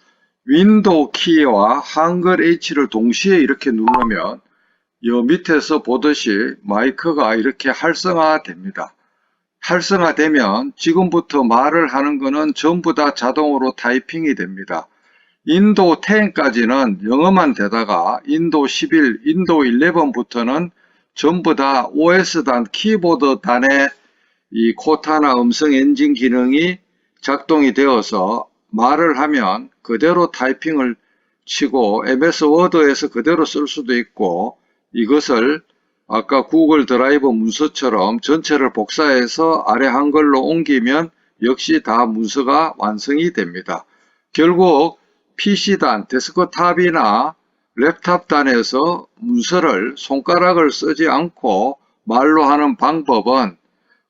윈도우 키와 한글 H를 동시에 이렇게 누르면 여 밑에서 보듯이 마이크가 이렇게 활성화됩니다. 활성화되면 지금부터 말을 하는 거는 전부 다 자동으로 타이핑이 됩니다. 윈도우 10까지는 영어만 되다가 윈도우 11, 윈도우 11부터는 전부 다 OS 단, 키보드 단의 이 코타나 음성 엔진 기능이 작동이 되어서 말을 하면 그대로 타이핑을 치고 MS 워드에서 그대로 쓸 수도 있고, 이것을 아까 구글 드라이브 문서처럼 전체를 복사해서 아래 한글로 옮기면 역시 다 문서가 완성이 됩니다. 결국 PC단, 데스크탑이나 랩탑단에서 문서를 손가락을 쓰지 않고 말로 하는 방법은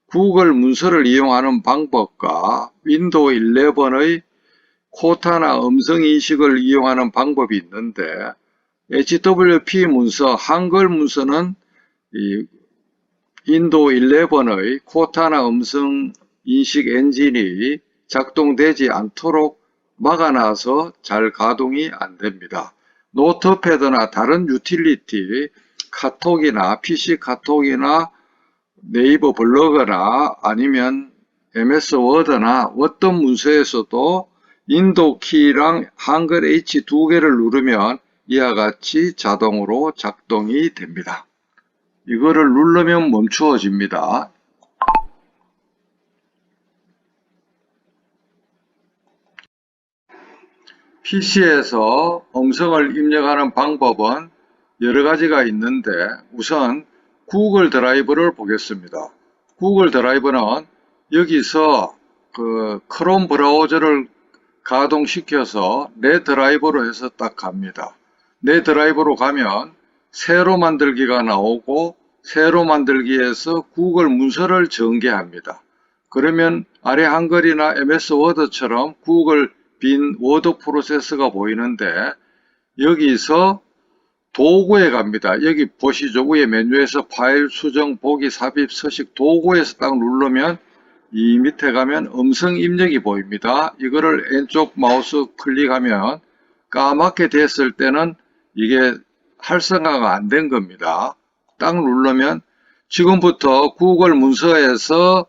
구글 문서를 이용하는 방법과 윈도우 11의 코타나 음성인식을 이용하는 방법이 있는데, HWP 문서, 한글 문서는 이 윈도우 11의 코타나 음성인식 엔진이 작동되지 않도록 막아놔서 잘 가동이 안 됩니다. 노트패드나 다른 유틸리티, 카톡이나 PC 카톡이나 네이버 블로그나 아니면 MS 워드나 어떤 문서에서도 윈도우 키랑 한글 H 두 개를 누르면 이와 같이 자동으로 작동이 됩니다. 이거를 누르면 멈추어집니다. PC에서 음성을 입력하는 방법은 여러 가지가 있는데, 우선 구글 드라이브를 보겠습니다. 구글 드라이브는 여기서 크롬 브라우저를 가동시켜서 내 드라이브로 해서 딱 갑니다. 내 드라이브로 가면 새로 만들기가 나오고, 새로 만들기에서 구글 문서를 전개합니다. 그러면 아래 한글이나 MS 워드처럼 구글 빈 워드 프로세서가 보이는데, 여기서 도구에 갑니다. 여기 보시죠. 위에 메뉴에서 파일, 수정, 보기, 삽입, 서식, 도구에서 딱 누르면 이 밑에 가면 음성 입력이 보입니다. 이거를 왼쪽 마우스 클릭하면 까맣게 됐을 때는 이게 활성화가 안 된 겁니다. 딱 누르면 지금부터 구글 문서에서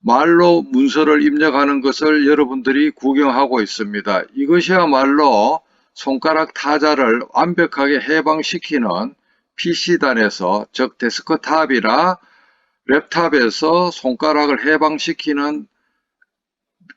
말로 문서를 입력하는 것을 여러분들이 구경하고 있습니다. 이것이야말로 손가락 타자를 완벽하게 해방시키는 PC단에서, 즉 데스크탑이나 랩탑에서 손가락을 해방시키는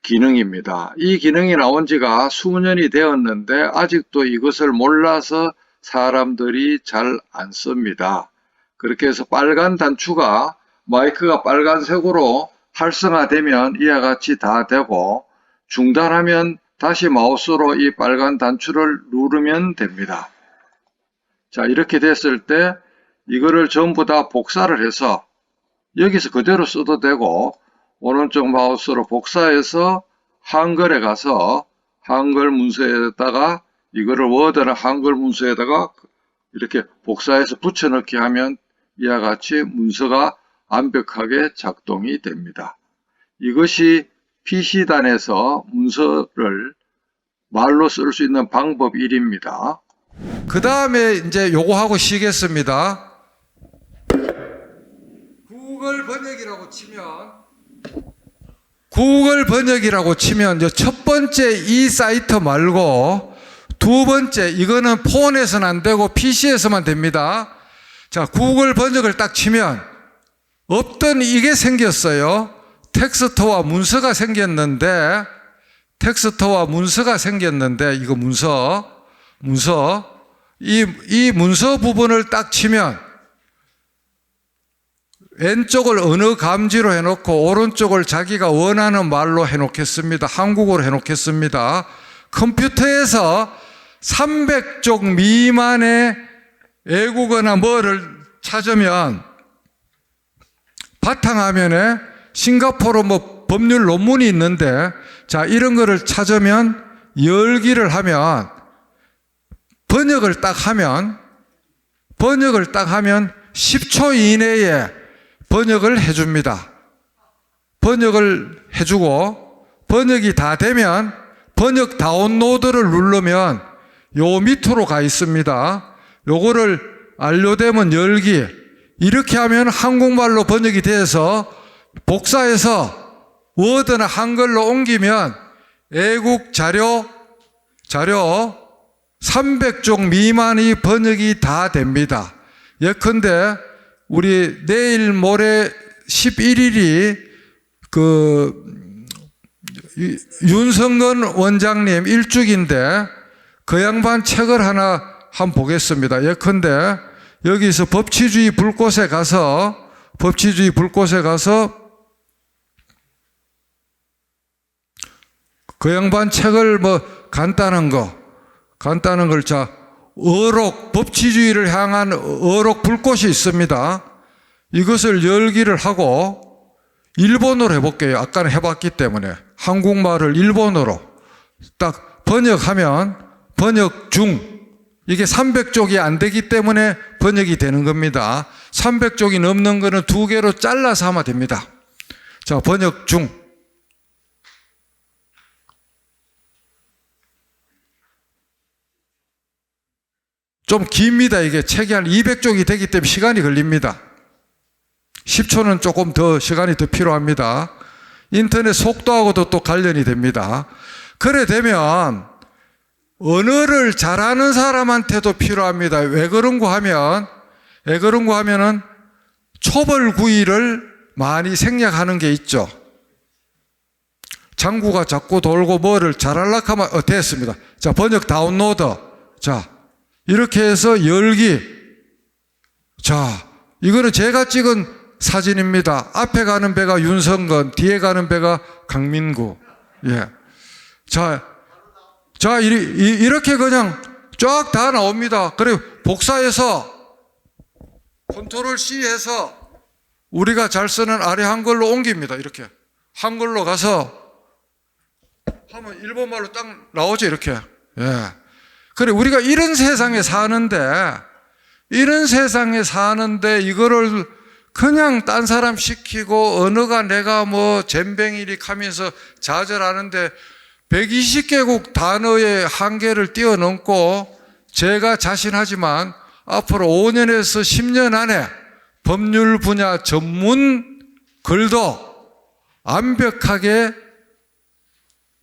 기능입니다. 이 기능이 나온 지가 수년이 되었는데 아직도 이것을 몰라서 사람들이 잘 안 씁니다. 그렇게 해서 빨간 단추가, 마이크가 빨간색으로 활성화되면 이와 같이 다 되고, 중단하면 다시 마우스로 이 빨간 단추를 누르면 됩니다. 자, 이렇게 됐을 때 이거를 전부 다 복사를 해서 여기서 그대로 써도 되고, 오른쪽 마우스로 복사해서 한글에 가서 한글 문서에다가 이거를 워드나 한글 문서에다가 이렇게 복사해서 붙여넣기 하면 이와 같이 문서가 완벽하게 작동이 됩니다. 이것이 PC단에서 문서를 말로 쓸 수 있는 방법 1입니다. 그 다음에 이제 요거 하고 쉬겠습니다. 구글 번역이라고 치면 첫 번째 이 사이트 말고 두 번째, 이거는 폰에서는 안 되고 PC에서만 됩니다. 자, 구글 번역을 딱 치면 없던 이게 생겼어요. 텍스트와 문서가 생겼는데, 이거 문서. 이 문서 부분을 딱 치면 왼쪽을 언어 감지로 해놓고 오른쪽을 자기가 원하는 말로 해놓겠습니다. 한국어로 해놓겠습니다. 컴퓨터에서 300쪽 미만의 외국어나 뭐를 찾으면 바탕화면에 싱가포르 뭐 법률 논문이 있는데, 자, 이런 거를 찾으면 열기를 하면 번역을 딱 하면 10초 이내에 번역을 해줍니다. 번역을 해주고 번역이 다 되면 번역 다운로드를 누르면 요 밑으로 가 있습니다. 요거를 완료되면 열기. 이렇게 하면 한국말로 번역이 돼서 복사해서 워드나 한글로 옮기면 애국 자료 300쪽 미만이 번역이 다 됩니다. 예컨대 우리 내일 모레 11일이 윤성근 원장님 일주기인데 그 양반 책을 하나 한번 보겠습니다. 예컨대 여기서 법치주의 불꽃에 가서 그 양반 책을 뭐 간단한 걸 자, 법치주의를 향한 어록 불꽃이 있습니다. 이것을 열기를 하고 일본어로 해볼게요. 아까는 해봤기 때문에 한국말을 일본어로 딱 번역하면 번역 중, 이게 300쪽이 안 되기 때문에 번역이 되는 겁니다. 300쪽이 넘는 거는 2개로 잘라서 하면 됩니다. 자, 번역 중. 좀 깁니다. 이게 책이 한 200쪽이 되기 때문에 시간이 걸립니다. 10초는 조금 더 시간이 더 필요합니다. 인터넷 속도하고도 또 관련이 됩니다. 그래 되면 언어를 잘하는 사람한테도 필요합니다. 왜 그런가 하면은 초벌구이를 많이 생략하는 게 있죠. 장구가 자꾸 돌고 뭐를 잘하려고 하면 됐습니다. 자, 번역 다운로드. 자, 이렇게 해서 열기. 자, 이거는 제가 찍은 사진입니다. 앞에 가는 배가 윤성근, 뒤에 가는 배가 강민구. 예. 자, 이렇게 그냥 쫙 다 나옵니다. 그리고 복사해서 컨트롤 C 해서 우리가 잘 쓰는 아래 한글로 옮깁니다. 이렇게. 한글로 가서 하면 일본말로 딱 나오죠. 이렇게. 예. 그래, 우리가 이런 세상에 사는데 이거를 그냥 딴 사람 시키고 언어가 내가 뭐 잼뱅이리 하면서 좌절하는데 120개국 단어의 한계를 뛰어넘고 제가 자신하지만 앞으로 5년에서 10년 안에 법률 분야 전문 글도 완벽하게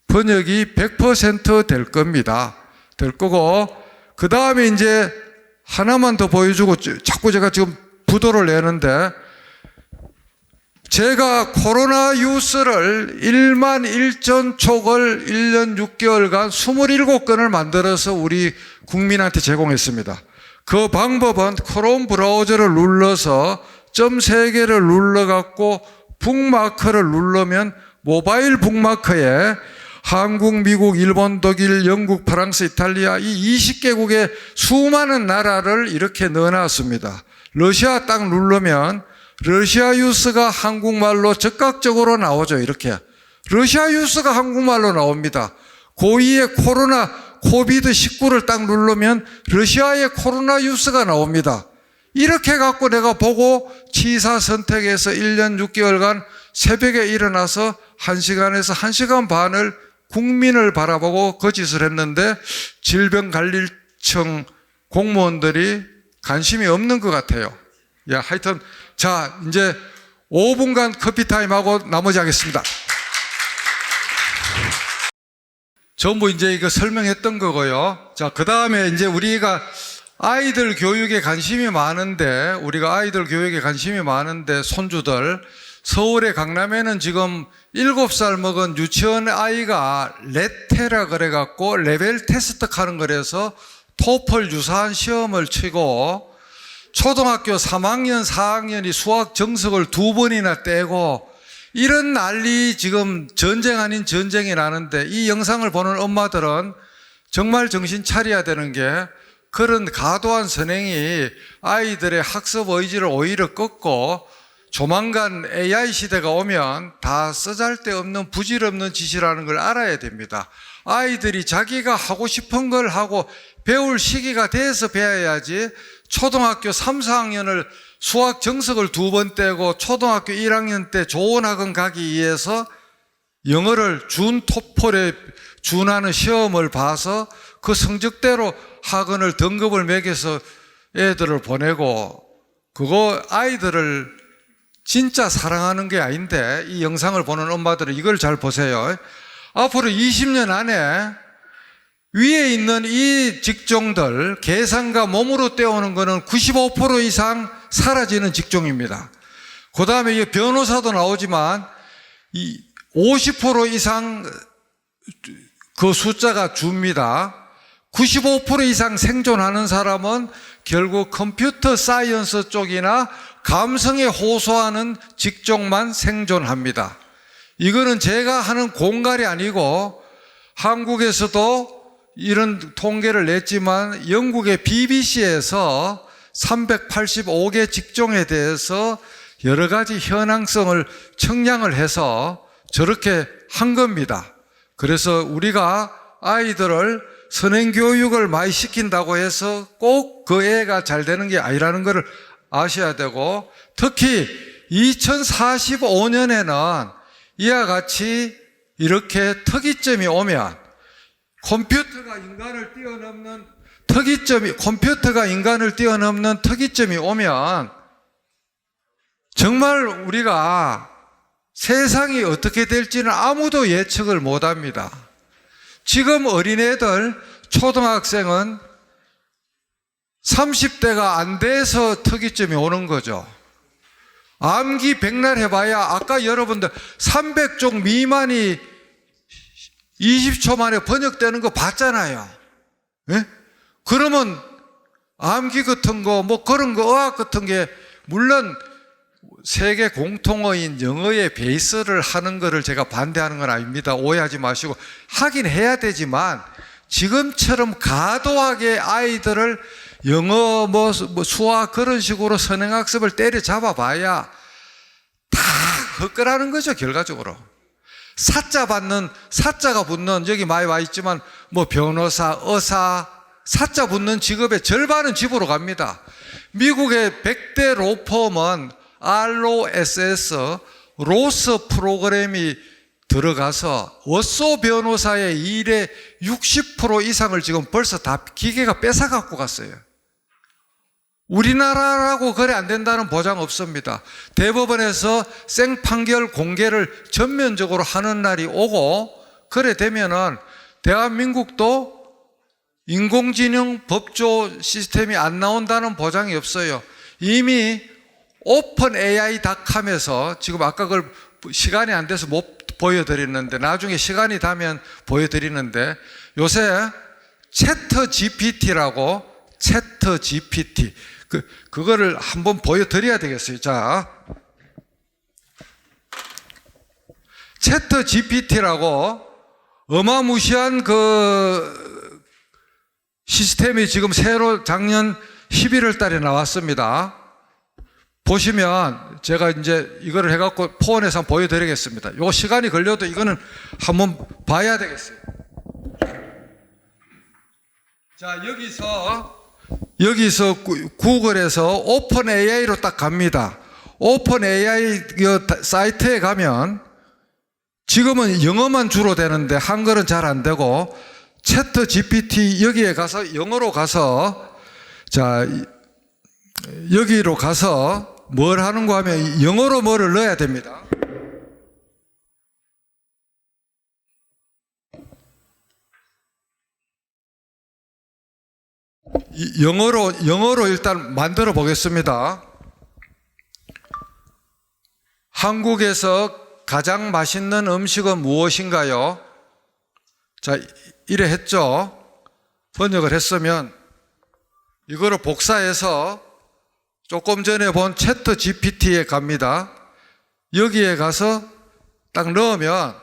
번역이 100% 될 겁니다. 될 거고, 그 다음에 이제 하나만 더 보여주고, 자꾸 제가 지금 부도를 내는데, 제가 코로나 뉴스를 1만 1천 촉을 1년 6개월간 27건을 만들어서 우리 국민한테 제공했습니다. 그 방법은 크롬 브라우저를 눌러서 점 3개를 눌러갖고 북마크를 누르면 모바일 북마크에 한국, 미국, 일본, 독일, 영국, 프랑스, 이탈리아 이 20개국의 수많은 나라를 이렇게 넣어놨습니다. 러시아 딱 누르면 러시아 뉴스가 한국말로 즉각적으로 나오죠. 이렇게 러시아 뉴스가 한국말로 나옵니다. 고2의 코비드19를 딱 누르면 러시아의 코로나 뉴스가 나옵니다. 이렇게 갖고 내가 보고 치사 선택해서 1년 6개월간 새벽에 일어나서 1시간에서 1시간 반을 국민을 바라보고 거짓을 했는데 질병관리청 공무원들이 관심이 없는 것 같아요. 야, 하여튼 자, 이제 5분간 커피 타임하고 나머지 하겠습니다. 전부 이제 이거 설명했던 거고요. 자, 그 다음에 이제 우리가 아이들 교육에 관심이 많은데, 손주들, 서울의 강남에는 지금 7살 먹은 유치원 아이가 레테라 그래갖고 레벨 테스트 하는 거라서 토플 유사한 시험을 치고, 초등학교 3학년, 4학년이 수학 정석을 2번이나 떼고, 이런 난리 지금 전쟁 아닌 전쟁이 나는데, 이 영상을 보는 엄마들은 정말 정신 차려야 되는 게, 그런 과도한 선행이 아이들의 학습 의지를 오히려 꺾고, 조만간 AI 시대가 오면 다 쓰잘데없는 부질없는 짓이라는 걸 알아야 됩니다. 아이들이 자기가 하고 싶은 걸 하고 배울 시기가 돼서 배워야지, 초등학교 3, 4학년을 수학 정석을 2번 떼고 초등학교 1학년 때 좋은 학원 가기 위해서 영어를 준 토플에 준하는 시험을 봐서 그 성적대로 학원을 등급을 매겨서 애들을 보내고, 그거 아이들을 진짜 사랑하는 게 아닌데, 이 영상을 보는 엄마들은 이걸 잘 보세요. 앞으로 20년 안에 위에 있는 이 직종들, 계산과 몸으로 때우는 거는 95% 이상 사라지는 직종입니다. 그 다음에 변호사도 나오지만 50% 이상 그 숫자가 줍니다. 95% 이상 생존하는 사람은 결국 컴퓨터 사이언스 쪽이나 감성에 호소하는 직종만 생존합니다. 이거는 제가 하는 공갈이 아니고, 한국에서도 이런 통계를 냈지만 영국의 BBC에서 385개 직종에 대해서 여러 가지 현황성을 청량을 해서 저렇게 한 겁니다. 그래서 우리가 아이들을 선행교육을 많이 시킨다고 해서 꼭 그 애가 잘 되는 게 아니라는 것을 아셔야 되고, 특히 2045년에는 이와 같이 이렇게 특이점이 오면, 컴퓨터가 인간을 뛰어넘는 특이점이 오면 정말 우리가 세상이 어떻게 될지는 아무도 예측을 못합니다. 지금 어린애들, 초등학생은 30대가 안 돼서 특이점이 오는 거죠. 암기 백날 해봐야 아까 여러분들 300쪽 미만이 20초 만에 번역되는 거 봤잖아요. 예? 그러면 암기 같은 거, 뭐 그런 거, 의학 같은 게, 물론 세계 공통어인 영어의 베이스를 하는 거를 제가 반대하는 건 아닙니다. 오해하지 마시고. 하긴 해야 되지만, 지금처럼 과도하게 아이들을 영어, 수학 그런 식으로 선행학습을 때려잡아 봐야 다 헛거라는 거죠, 결과적으로. 사자가 붙는, 여기 많이 와 있지만, 변호사, 의사, 사자 붙는 직업의 절반은 집으로 갑니다. 미국의 100대 로펌은 ROSS, 로스 프로그램이 들어가서 워소 변호사의 일의 60% 이상을 지금 벌써 다 기계가 뺏어갖고 갔어요. 우리나라라고 그래 안 된다는 보장 없습니다. 대법원에서 생판결 공개를 전면적으로 하는 날이 오고, 그래 되면은 대한민국도 인공지능 법조 시스템이 안 나온다는 보장이 없어요. 이미 오픈 AI.com에서 지금 아까 그걸 시간이 안 돼서 못 보여드리는데, 나중에 시간이 되면 보여드리는데, 요새 채트 GPT라고, 채트 GPT, 그거를 한번 보여드려야 되겠어요. 자, 채트 GPT라고 어마무시한 그 시스템이 지금 새로 작년 11월 달에 나왔습니다. 보시면 제가 이제 이거를 해갖고 폰에서 한번 보여드리겠습니다. 요 시간이 걸려도 이거는 한번 봐야 되겠어요. 자, 여기서 구글에서 오픈 AI로 딱 갑니다. 오픈 AI 사이트에 가면 지금은 영어만 주로 되는데 한글은 잘 안 되고, 채트 GPT 여기에 가서 영어로 가서, 자, 여기로 가서 뭘 하는가 하면 영어로 뭐를 넣어야 됩니다. 영어로 일단 만들어 보겠습니다. 한국에서 가장 맛있는 음식은 무엇인가요? 자, 이래 했죠. 번역을 했으면 이거를 복사해서 조금 전에 본 채트 GPT에 갑니다. 여기에 가서 딱 넣으면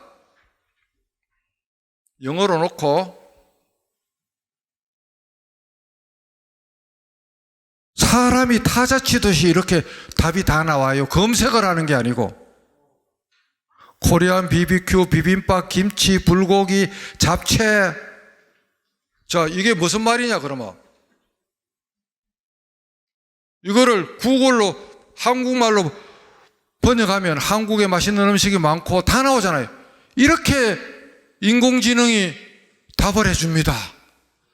영어로 놓고 사람이 타자 치듯이 이렇게 답이 다 나와요. 검색을 하는 게 아니고. 코리안 BBQ, 비빔밥, 김치, 불고기, 잡채. 자, 이게 무슨 말이냐 그러면. 이거를 구글로 한국말로 번역하면 한국에 맛있는 음식이 많고 다 나오잖아요. 이렇게 인공지능이 답을 해줍니다.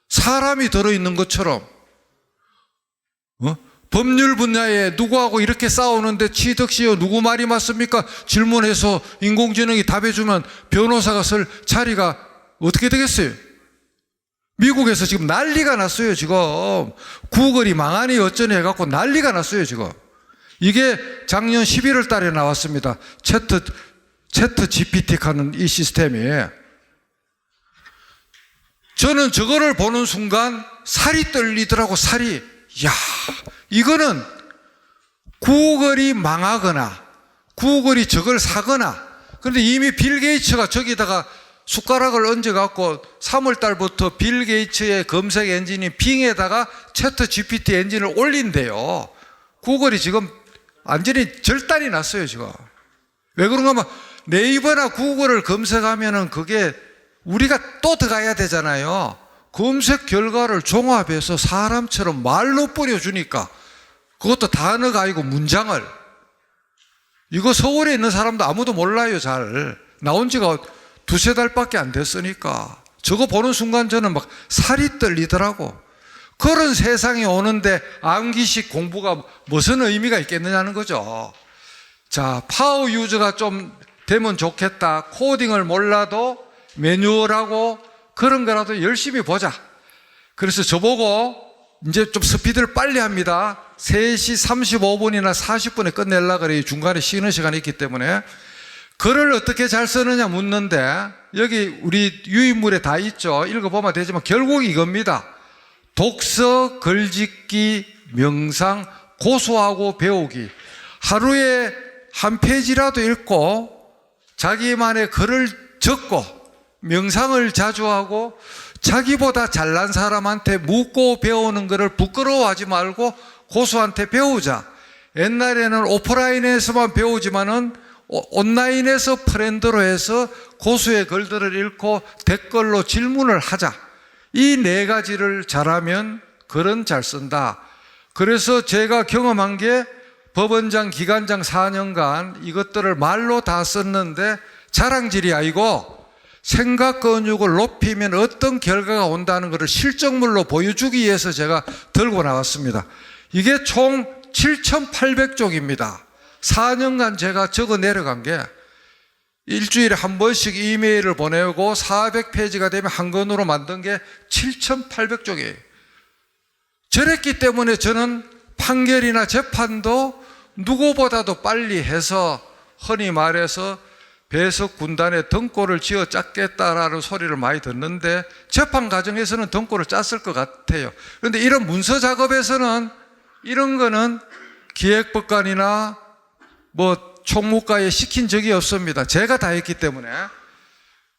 사람이 들어있는 것처럼. 법률 분야에 누구하고 이렇게 싸우는데 취득시효 누구 말이 맞습니까? 질문해서 인공지능이 답해주면 변호사가 쓸 자리가 어떻게 되겠어요? 미국에서 지금 난리가 났어요. 지금 구글이 망하니 어쩌니 해갖고 난리가 났어요. 지금 이게 작년 11월 달에 나왔습니다. 채트 GPT 하는 이 시스템이. 저는 저거를 보는 순간 살이 떨리더라고. 살이. 야, 이거는 구글이 망하거나 구글이 저걸 사거나, 그런데 이미 빌 게이츠가 저기다가 숟가락을 얹어갖고 3월 달부터 빌 게이츠의 검색 엔진인 빙에다가 채트 GPT 엔진을 올린대요. 구글이 지금 완전히 절단이 났어요, 지금. 왜 그런가 하면 네이버나 구글을 검색하면은 그게 우리가 또 들어가야 되잖아요. 검색 결과를 종합해서 사람처럼 말로 뿌려주니까, 그것도 단어가 아니고 문장을. 이거 서울에 있는 사람도 아무도 몰라요. 잘 나온 지가 두세 달밖에 안 됐으니까. 저거 보는 순간 저는 막 살이 떨리더라고. 그런 세상이 오는데 암기식 공부가 무슨 의미가 있겠느냐는 거죠. 자, 파워 유저가 좀 되면 좋겠다. 코딩을 몰라도 매뉴얼하고 그런 거라도 열심히 보자. 그래서 저보고 이제 좀 스피드를 빨리 합니다. 3시 35분이나 40분에 끝내려고 그래요. 중간에 쉬는 시간이 있기 때문에. 글을 어떻게 잘 쓰느냐 묻는데, 여기 우리 유인물에 다 있죠. 읽어보면 되지만 결국 이겁니다. 독서, 글짓기, 명상, 고소하고 배우기. 하루에 한 페이지라도 읽고 자기만의 글을 적고 명상을 자주 하고 자기보다 잘난 사람한테 묻고 배우는 것을 부끄러워하지 말고 고수한테 배우자. 옛날에는 오프라인에서만 배우지만은 온라인에서 프렌드로 해서 고수의 글들을 읽고 댓글로 질문을 하자. 이 네 가지를 잘하면 글은 잘 쓴다. 그래서 제가 경험한 게 법원장, 기관장 4년간 이것들을 말로 다 썼는데 자랑질이 아니고 생각 근육을 높이면 어떤 결과가 온다는 것을 실적물로 보여주기 위해서 제가 들고 나왔습니다. 이게 총 7,800쪽입니다. 4년간 제가 적어 내려간 게 일주일에 한 번씩 이메일을 보내고 400페이지가 되면 한 권으로 만든 게 7,800쪽이에요. 저랬기 때문에 저는 판결이나 재판도 누구보다도 빨리 해서 흔히 말해서 배석 군단에 등골을 쥐어 짰겠다라는 소리를 많이 듣는데 재판 과정에서는 등골을 짰을 것 같아요. 그런데 이런 문서 작업에서는 이런 거는 기획법관이나 총무과에 시킨 적이 없습니다. 제가 다 했기 때문에.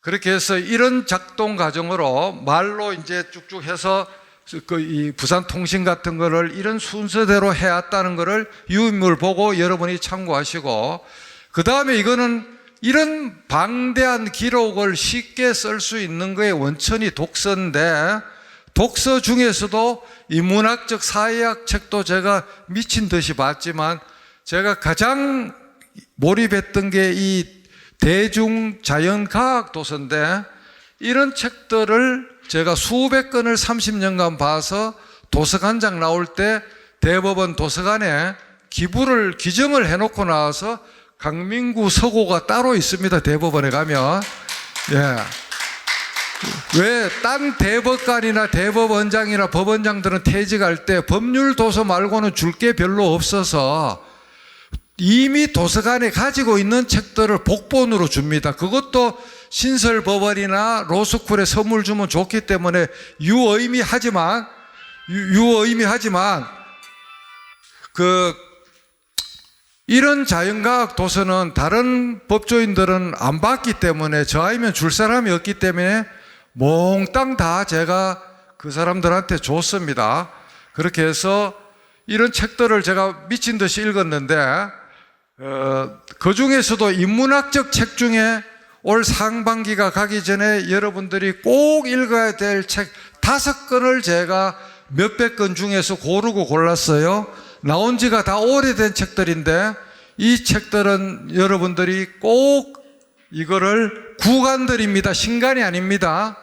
그렇게 해서 이런 작동 과정으로 말로 이제 쭉쭉 해서 이 부산통신 같은 거를 이런 순서대로 해왔다는 거를 유인물 보고 여러분이 참고하시고, 그 다음에 이거는 이런 방대한 기록을 쉽게 쓸 수 있는 거의 원천이 독서인데, 독서 중에서도 인문학적 사회학 책도 제가 미친 듯이 봤지만 제가 가장 몰입했던 게 이 대중자연과학 도서인데, 이런 책들을 제가 수백 권을 30년간 봐서 도서관장 나올 때 대법원 도서관에 기증을 해놓고 나와서 강민구 서고가 따로 있습니다. 대법원에 가면. 예. 왜 딴 대법관이나 대법원장이나 법원장들은 퇴직할 때 법률 도서 말고는 줄 게 별로 없어서 이미 도서관에 가지고 있는 책들을 복본으로 줍니다. 그것도 신설법원이나 로스쿨에 선물 주면 좋기 때문에 유의미하지만 이런 자연과학 도서는 다른 법조인들은 안 받기 때문에 저 아이면 줄 사람이 없기 때문에 몽땅 다 제가 그 사람들한테 줬습니다. 그렇게 해서 이런 책들을 제가 미친 듯이 읽었는데 그 중에서도 인문학적 책 중에 올 상반기가 가기 전에 여러분들이 꼭 읽어야 될 책 5권을 제가 몇백 권 중에서 고르고 골랐어요. 나온 지가 다 오래된 책들인데 이 책들은 여러분들이 꼭 이거를 구간들입니다. 신간이 아닙니다.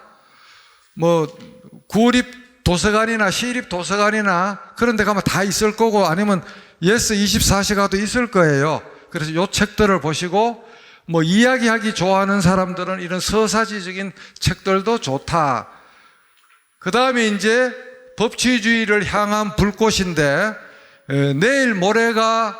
구립 도서관이나 시립 도서관이나 그런 데 가면 다 있을 거고 아니면 예스 24시 가도 있을 거예요. 그래서 이 책들을 보시고 이야기하기 좋아하는 사람들은 이런 서사지적인 책들도 좋다. 그 다음에 이제 법치주의를 향한 불꽃인데 내일 모레가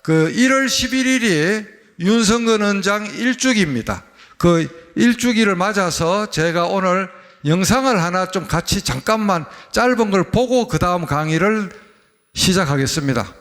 1월 11일이 윤석근 원장 일주기입니다. 그 일주기를 맞아서 제가 오늘 영상을 하나 좀 같이 잠깐만 짧은 걸 보고 그 다음 강의를 시작하겠습니다.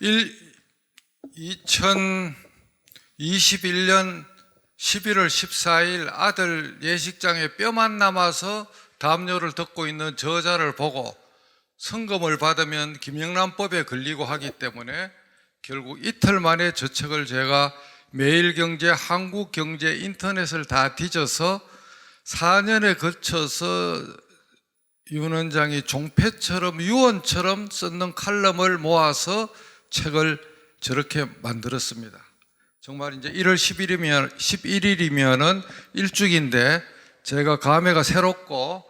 일 2021년 11월 14일 아들 예식장에 뼈만 남아서 담요를 덮고 있는 저자를 보고 성금을 받으면 김영란법에 걸리고 하기 때문에 결국 이틀 만에 저 책을 제가 매일경제, 한국경제, 인터넷을 다 뒤져서 4년에 걸쳐서 윤 원장이 종패처럼 유언처럼 썼는 칼럼을 모아서 책을 저렇게 만들었습니다. 정말 이제 1월 11일이면은 일주기인데 제가 감회가 새롭고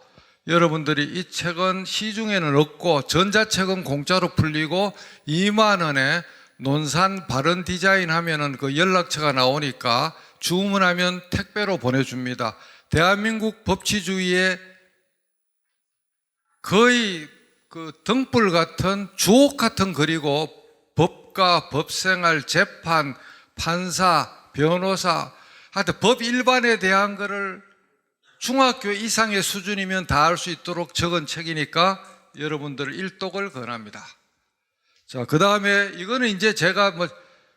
여러분들이 이 책은 시중에는 없고 전자책은 공짜로 풀리고 2만 원에 논산 발언 디자인 하면은 그 연락처가 나오니까 주문하면 택배로 보내줍니다. 대한민국 법치주의의 거의 그 등불 같은 주옥 같은 글이고 법과 법생활, 재판, 판사, 변호사 하여튼 법 일반에 대한 거를 중학교 이상의 수준이면 다 할 수 있도록 적은 책이니까 여러분들 일독을 권합니다. 자, 그 다음에 이거는 이제 제가 뭐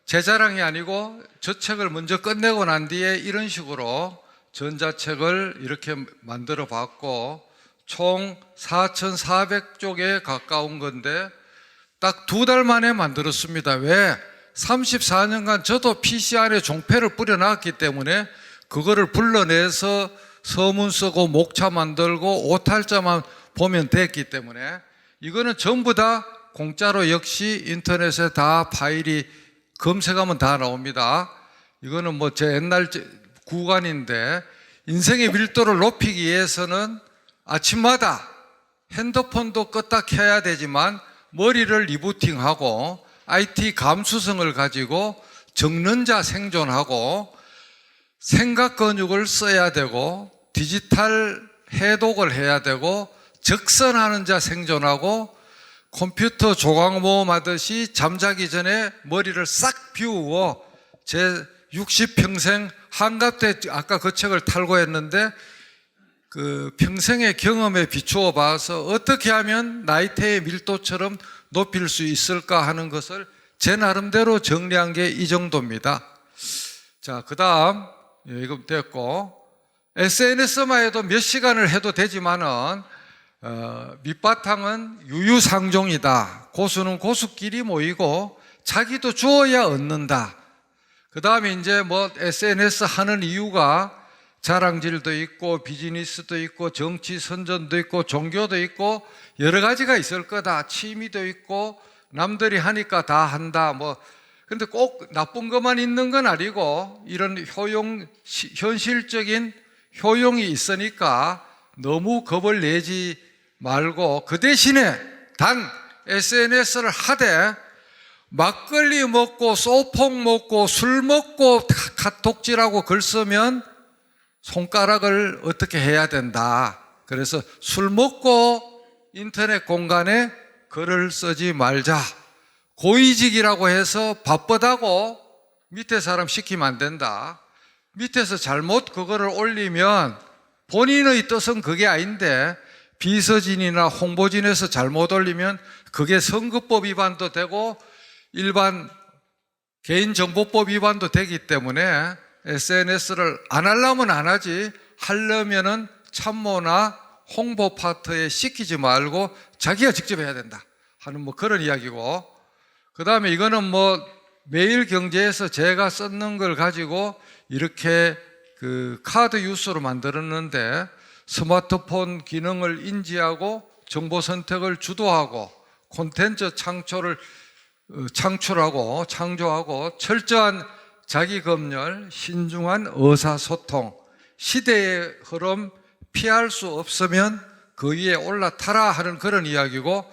제 자랑이 아니고 저 책을 먼저 끝내고 난 뒤에 이런 식으로 전자책을 이렇게 만들어 봤고 총 4,400쪽에 가까운 건데 딱 2달 만에 만들었습니다. 왜? 34년간 저도 PC 안에 종패를 뿌려놨기 때문에 그거를 불러내서 서문 쓰고 목차 만들고 오탈자만 보면 됐기 때문에 이거는 전부 다 공짜로 역시 인터넷에 다 파일이 검색하면 다 나옵니다. 이거는 뭐 제 옛날 구간인데 인생의 밀도를 높이기 위해서는 아침마다 핸드폰도 껐다 켜야 되지만 머리를 리부팅하고 IT 감수성을 가지고 적는 자 생존하고 생각 근육을 써야 되고 디지털 해독을 해야 되고 적선하는 자 생존하고 컴퓨터 조각 모음하듯이 잠자기 전에 머리를 싹 비우고 제 60평생 한갑 때 아까 그 책을 탈고했는데 그 평생의 경험에 비추어 봐서 어떻게 하면 나이테의 밀도처럼 높일 수 있을까 하는 것을 제 나름대로 정리한 게 이 정도입니다. 자, 그 다음 이거 됐고 SNS만 해도 몇 시간을 해도 되지만은 밑바탕은 유유상종이다. 고수는 고수끼리 모이고 자기도 주어야 얻는다. 그 다음에 이제 뭐 SNS 하는 이유가 자랑질도 있고 비즈니스도 있고 정치 선전도 있고 종교도 있고 여러 가지가 있을 거다. 취미도 있고 남들이 하니까 다 한다. 뭐 근데 꼭 나쁜 것만 있는 건 아니고 이런 현실적인 효용이 있으니까 너무 겁을 내지 말고 그 대신에 단 SNS를 하되 막걸리 먹고 소폭 먹고 술 먹고 카톡질하고 글 쓰면 손가락을 어떻게 해야 된다. 그래서 술 먹고 인터넷 공간에 글을 쓰지 말자. 고위직이라고 해서 바쁘다고 밑에 사람 시키면 안 된다. 밑에서 잘못 그거를 올리면 본인의 뜻은 그게 아닌데 비서진이나 홍보진에서 잘못 올리면 그게 선거법 위반도 되고 일반 개인정보법 위반도 되기 때문에 SNS를 안 하려면 안 하지 하려면은 참모나 홍보 파트에 시키지 말고 자기가 직접 해야 된다 하는 뭐 그런 이야기고 그 다음에 이거는 뭐 매일경제에서 제가 썼는 걸 가지고 이렇게 그 카드 유스로 만들었는데 스마트폰 기능을 인지하고 정보 선택을 주도하고 콘텐츠 창출하고 창조하고 철저한 자기검열, 신중한 의사소통, 시대의 흐름 피할 수 없으면 그 위에 올라타라 하는 그런 이야기고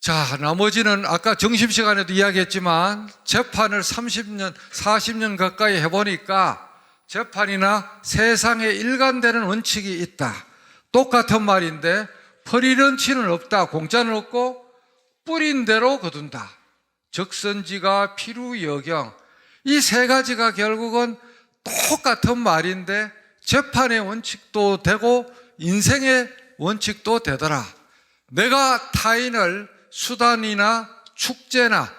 자, 나머지는 아까 점심시간에도 이야기했지만 재판을 30년, 40년 가까이 해보니까 재판이나 세상에 일관되는 원칙이 있다. 똑같은 말인데 프리런치는 없다. 공짜는 없고 뿌린 대로 거둔다. 적선지가 필요여경. 이 세 가지가 결국은 똑같은 말인데 재판의 원칙도 되고 인생의 원칙도 되더라. 내가 타인을 수단이나 축제나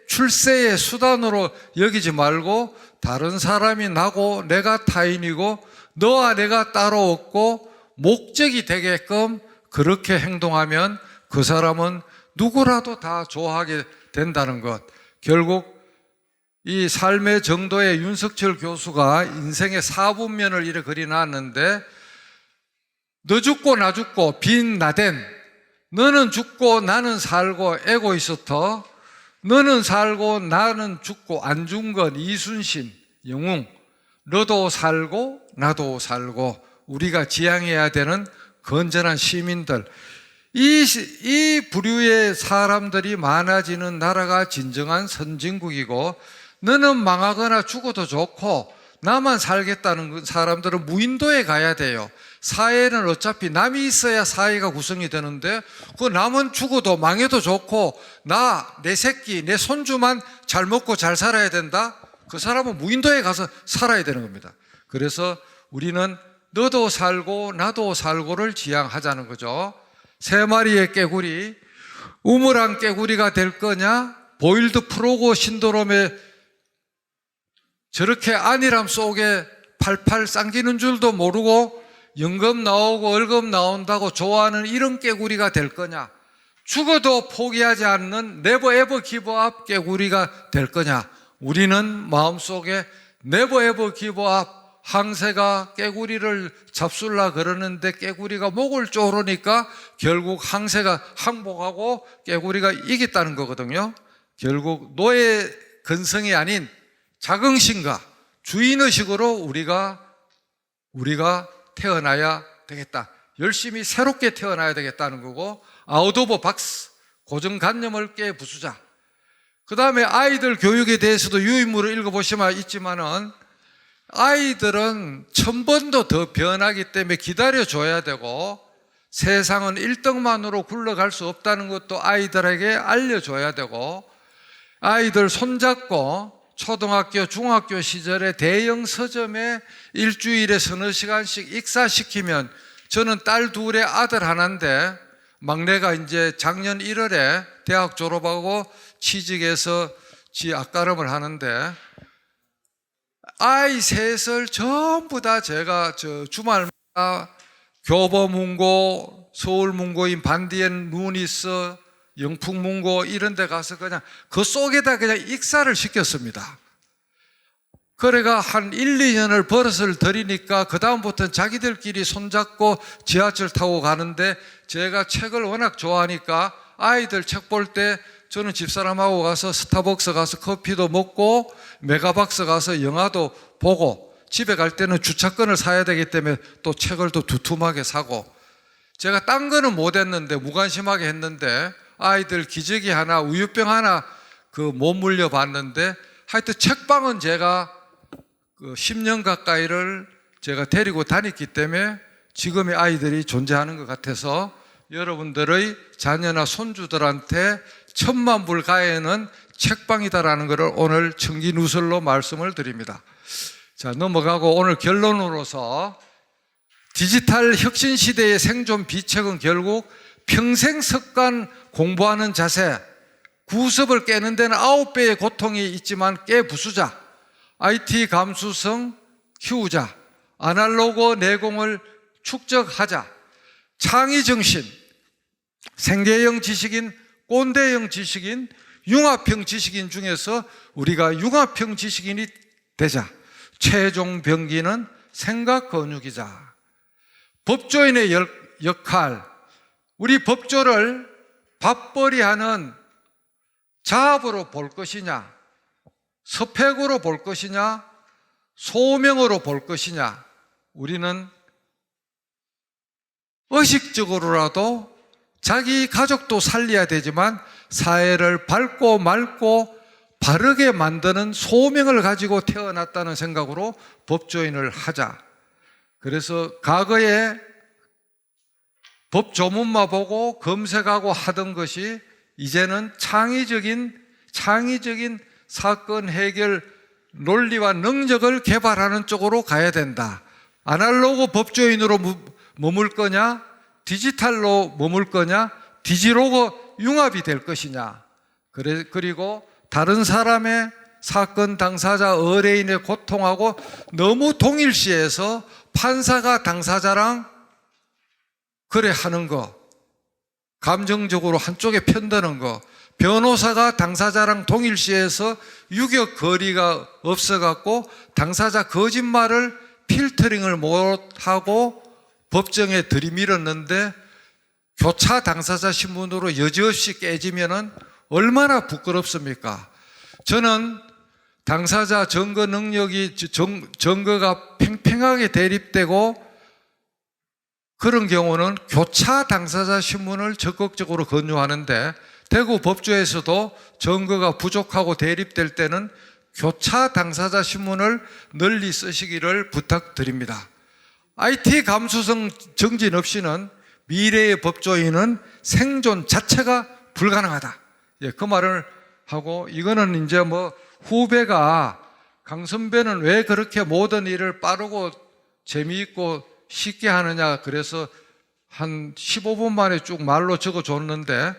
출세의 수단으로 여기지 말고 다른 사람이 나고 내가 타인이고 너와 내가 따로 없고 목적이 되게끔 그렇게 행동하면 그 사람은 누구라도 다 좋아하게 된다는 것. 결국 이 삶의 정도의 윤석철 교수가 인생의 4분면을 이렇게 그려놨는데 너 죽고 나 죽고 빈 나댄 너는 죽고 나는 살고 에고이스터 너는 살고 나는 죽고 안 죽은 건 이순신 영웅 너도 살고 나도 살고 우리가 지향해야 되는 건전한 시민들 이 부류의 사람들이 많아지는 나라가 진정한 선진국이고 너는 망하거나 죽어도 좋고 나만 살겠다는 사람들은 무인도에 가야 돼요. 사회는 어차피 남이 있어야 사회가 구성이 되는데 그 남은 죽어도 망해도 좋고 내 새끼, 내 손주만 잘 먹고 잘 살아야 된다? 그 사람은 무인도에 가서 살아야 되는 겁니다. 그래서 우리는 너도 살고 나도 살고를 지향하자는 거죠. 3마리의 깨구리, 우물안 깨구리가 될 거냐, 보일드 프로그 신드롬에 저렇게 안일함 속에 팔팔 쌍기는 줄도 모르고 연금 나오고 월급 나온다고 좋아하는 이런 깨구리가 될 거냐, 죽어도 포기하지 않는 네버 에버 기브업 깨구리가 될 거냐. 우리는 마음속에 네버 에버 기브업, 항새가 깨구리를 잡술라 그러는데 깨구리가 목을 조르니까 결국 항새가 항복하고 깨구리가 이겼다는 거거든요. 결국 노예 근성이 아닌 자긍심과 주인의식으로 우리가 태어나야 되겠다. 열심히 새롭게 태어나야 되겠다는 거고, 아웃 오브 박스, 고정관념을 깨부수자. 그 다음에 아이들 교육에 대해서도 유인물을 읽어보시면 있지만은 아이들은 1000번도 더 변하기 때문에 기다려줘야 되고, 세상은 1등만으로 굴러갈 수 없다는 것도 아이들에게 알려줘야 되고, 아이들 손잡고 초등학교, 중학교 시절에 대형 서점에 일주일에 서너 시간씩 익사시키면, 저는 딸 둘에 아들 하나인데 막내가 이제 작년 1월에 대학 졸업하고 취직해서 지 앞가름을 하는데, 아이 셋을 전부 다 제가 주말마다 교보문고, 서울문고인 반디앤 루니스, 영풍문고 이런 데 가서 그냥 그 속에다 그냥 익사를 시켰습니다. 그래가 한 1, 2년을 버릇을 들이니까 그 다음부터는 자기들끼리 손잡고 지하철 타고 가는데, 제가 책을 워낙 좋아하니까 아이들 책 볼 때 저는 집사람하고 가서 스타벅스 가서 커피도 먹고 메가박스 가서 영화도 보고, 집에 갈 때는 주차권을 사야 되기 때문에 또 책을 또 두툼하게 사고, 제가 딴 거는 못 했는데 무관심하게 했는데 아이들 기저귀 하나, 우유병 하나 못 물려봤는데, 하여튼 책방은 제가 10년 가까이를 제가 데리고 다녔기 때문에 지금의 아이들이 존재하는 것 같아서 여러분들의 자녀나 손주들한테 1000만 불 가에는 책방이다라는 것을 오늘 청기누설로 말씀을 드립니다. 자, 넘어가고 오늘 결론으로서 디지털 혁신 시대의 생존 비책은 결국 평생 습관 공부하는 자세, 구습을 깨는 데는 9배의 고통이 있지만 깨부수자, IT 감수성 키우자, 아날로그 내공을 축적하자, 창의정신, 생계형 지식인, 꼰대형 지식인, 융합형 지식인 중에서 우리가 융합형 지식인이 되자. 최종 병기는 생각 건육이자. 법조인의 역할, 우리 법조를 밥벌이하는 자업으로 볼 것이냐, 서팩으로 볼 것이냐, 소명으로 볼 것이냐. 우리는 의식적으로라도 자기 가족도 살려야 되지만 사회를 밝고 맑고 바르게 만드는 소명을 가지고 태어났다는 생각으로 법조인을 하자. 그래서 과거에 법 조문만 보고 검색하고 하던 것이 이제는 창의적인 사건 해결 논리와 능력을 개발하는 쪽으로 가야 된다. 아날로그 법조인으로 머물 거냐, 디지털로 머물 거냐, 디지로그 융합이 될 것이냐. 그리고 다른 사람의 사건 당사자 의뢰인의 고통하고 너무 동일시해서 판사가 당사자랑 거래하는 거, 감정적으로 한쪽에 편드는 거, 변호사가 당사자랑 동일시해서 유격 거리가 없어갖고 당사자 거짓말을 필터링을 못하고 법정에 들이밀었는데 교차 당사자 신문으로 여지없이 깨지면은 얼마나 부끄럽습니까? 저는 당사자 증거 능력이 증거가 팽팽하게 대립되고 그런 경우는 교차 당사자 신문을 적극적으로 권유하는데, 대구 법조에서도 증거가 부족하고 대립될 때는 교차 당사자 신문을 널리 쓰시기를 부탁드립니다. IT 감수성 정진 없이는 미래의 법조인은 생존 자체가 불가능하다. 그 말을 하고, 이거는 이제 후배가 강 선배는 왜 그렇게 모든 일을 빠르고 재미있고 쉽게 하느냐. 그래서 한 15분 만에 쭉 말로 적어줬는데,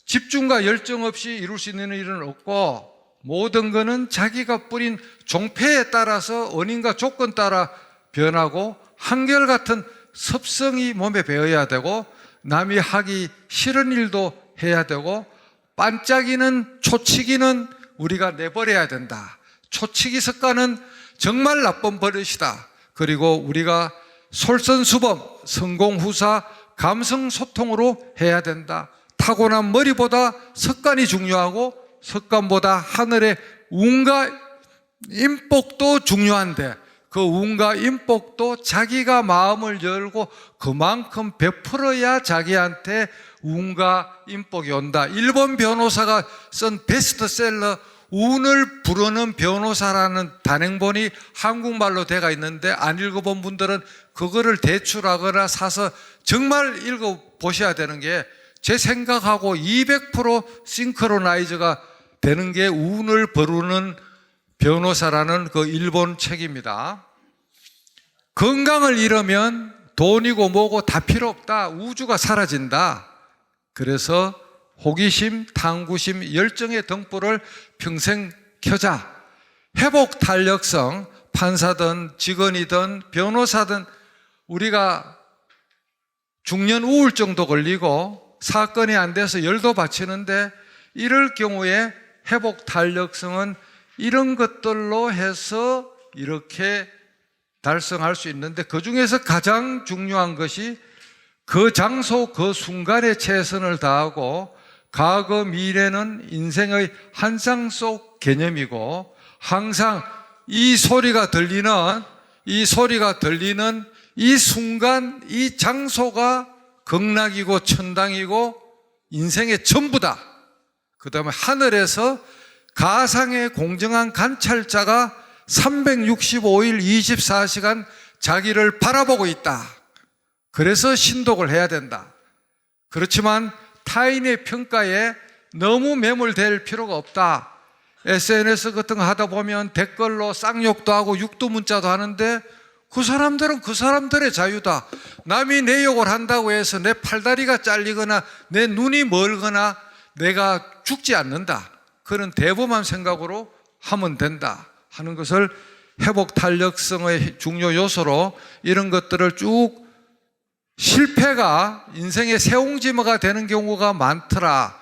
집중과 열정 없이 이룰 수 있는 일은 없고 모든 것은 자기가 뿌린 종패에 따라서 원인과 조건 따라 변하고 한결같은 습성이 몸에 배어야 되고 남이 하기 싫은 일도 해야 되고 반짝이는 초치기는 우리가 내버려야 된다. 초치기 습관은 정말 나쁜 버릇이다. 그리고 우리가 솔선수범, 성공후사, 감성소통으로 해야 된다. 타고난 머리보다 습관이 중요하고 습관보다 하늘의 운과 인복도 중요한데 그 운과 인복도 자기가 마음을 열고 그만큼 베풀어야 자기한테 운과 인복이 온다. 일본 변호사가 쓴 베스트셀러 운을 부르는 변호사라는 단행본이 한국말로 돼가 있는데 안 읽어본 분들은 그거를 대출하거나 사서 정말 읽어보셔야 되는 게 제 생각하고 200% 싱크로나이즈가 되는 게 운을 부르는 변호사라는 그 일본 책입니다. 건강을 잃으면 돈이고 뭐고 다 필요 없다. 우주가 사라진다. 그래서 호기심, 탐구심, 열정의 등불을 평생 켜자. 회복 탄력성, 판사든 직원이든 변호사든 우리가 중년 우울증도 걸리고 사건이 안 돼서 열도 받치는데 이럴 경우에 회복 탄력성은 이런 것들로 해서 이렇게 달성할 수 있는데 그 중에서 가장 중요한 것이 그 장소 그 순간에 최선을 다하고 과거 미래는 인생의 한 장 속 개념이고 항상 이 소리가 들리는 이 순간 이 장소가 극락이고 천당이고 인생의 전부다. 그 다음에 하늘에서 가상의 공정한 관찰자가 365일 24시간 자기를 바라보고 있다. 그래서 신독을 해야 된다. 그렇지만 타인의 평가에 너무 매몰될 필요가 없다. SNS 같은 거 하다 보면 댓글로 쌍욕도 하고 육두문자도 하는데 그 사람들은 그 사람들의 자유다. 남이 내 욕을 한다고 해서 내 팔다리가 잘리거나 내 눈이 멀거나 내가 죽지 않는다. 그런 대범한 생각으로 하면 된다 하는 것을 회복 탄력성의 중요 요소로 이런 것들을 쭉 실패가 인생의 세옹지마가 되는 경우가 많더라.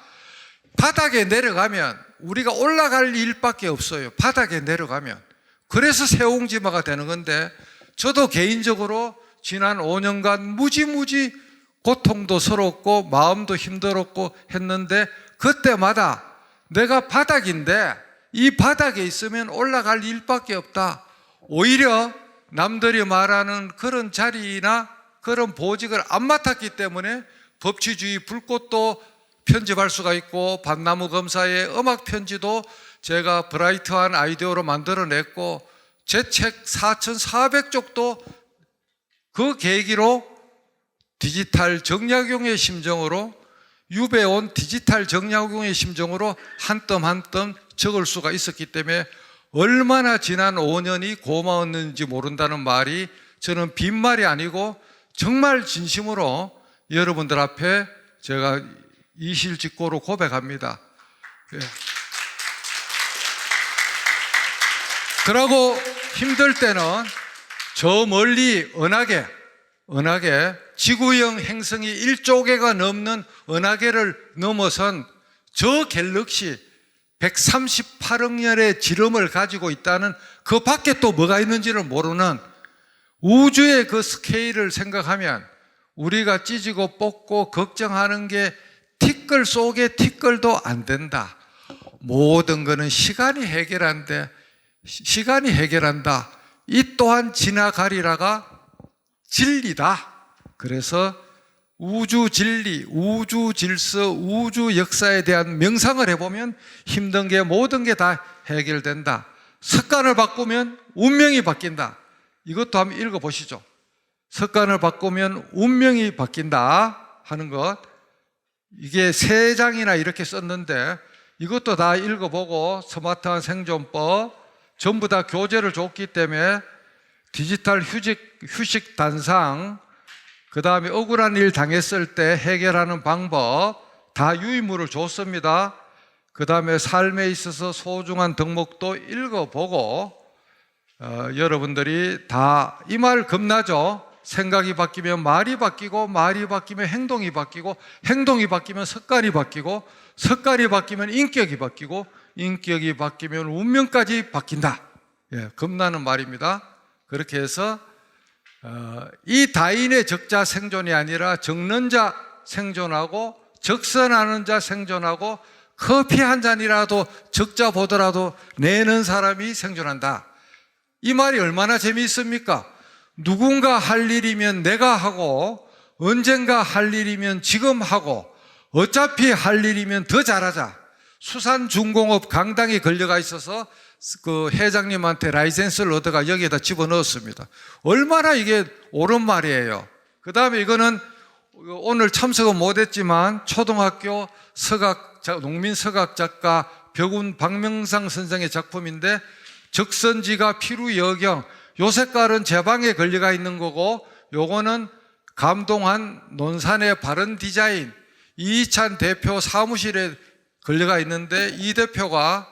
바닥에 내려가면 우리가 올라갈 일밖에 없어요. 바닥에 내려가면. 그래서 세옹지마가 되는 건데 저도 개인적으로 지난 5년간 무지무지 고통도 서럽고 마음도 힘들었고 했는데 그때마다 내가 바닥인데 이 바닥에 있으면 올라갈 일밖에 없다. 오히려 남들이 말하는 그런 자리나 그런 보직을 안 맡았기 때문에 법치주의 불꽃도 편집할 수가 있고 밤나무 검사의 음악 편지도 제가 브라이트한 아이디어로 만들어냈고 제 책 4,400쪽도 그 계기로 디지털 정약용의 심정으로 유배온 디지털 정약용의 심정으로 한 뼘 한 뼘 적을 수가 있었기 때문에 얼마나 지난 5년이 고마웠는지 모른다는 말이 저는 빈말이 아니고 정말 진심으로 여러분들 앞에 제가 이실직고로 고백합니다. 그러고 힘들 때는 저 멀리 은하계 지구형 행성이 1조 개가 넘는 은하계를 넘어선 저 갤럭시 138억 년의 지름을 가지고 있다는 그 밖에 또 뭐가 있는지를 모르는 우주의 그 스케일을 생각하면 우리가 찢고 뽑고 걱정하는 게 티끌 속의 티끌도 안 된다. 모든 것은 시간이 해결한다. 이 또한 지나가리라가 진리다. 그래서 우주 진리, 우주 질서, 우주 역사에 대한 명상을 해보면 힘든 게 모든 게 다 해결된다. 습관을 바꾸면 운명이 바뀐다. 이것도 한번 읽어보시죠. 습관을 바꾸면 운명이 바뀐다 하는 것. 이게 3장이나 이렇게 썼는데 이것도 다 읽어보고 스마트한 생존법, 전부 다 교재를 줬기 때문에 디지털 휴식 단상, 그 다음에 억울한 일 당했을 때 해결하는 방법 다 유의물을 줬습니다. 그 다음에 삶에 있어서 소중한 덕목도 읽어보고 여러분들이 다 이 말 겁나죠? 생각이 바뀌면 말이 바뀌고 말이 바뀌면 행동이 바뀌고 행동이 바뀌면 습관이 바뀌고 습관이 바뀌면 인격이 바뀌고 인격이 바뀌면 운명까지 바뀐다. 예, 겁나는 말입니다. 그렇게 해서 이 다인의 적자 생존이 아니라 적는 자 생존하고 적선하는 자 생존하고 커피 한 잔이라도 적자 보더라도 내는 사람이 생존한다. 이 말이 얼마나 재미있습니까? 누군가 할 일이면 내가 하고 언젠가 할 일이면 지금 하고 어차피 할 일이면 더 잘하자. 수산중공업 강당에 걸려가 있어서 그 회장님한테 라이센스를 얻어가 여기에다 집어넣었습니다. 얼마나 이게 옳은 말이에요. 그 다음에 이거는 오늘 참석은 못했지만 초등학교 농민 서각 작가 벽운 박명상 선생의 작품인데 적선지가 피루여경, 요 색깔은 제 방에 걸려가 있는 거고 요거는 감동한 논산의 바른 디자인, 이희찬 대표 사무실에 걸려가 있는데 이 대표가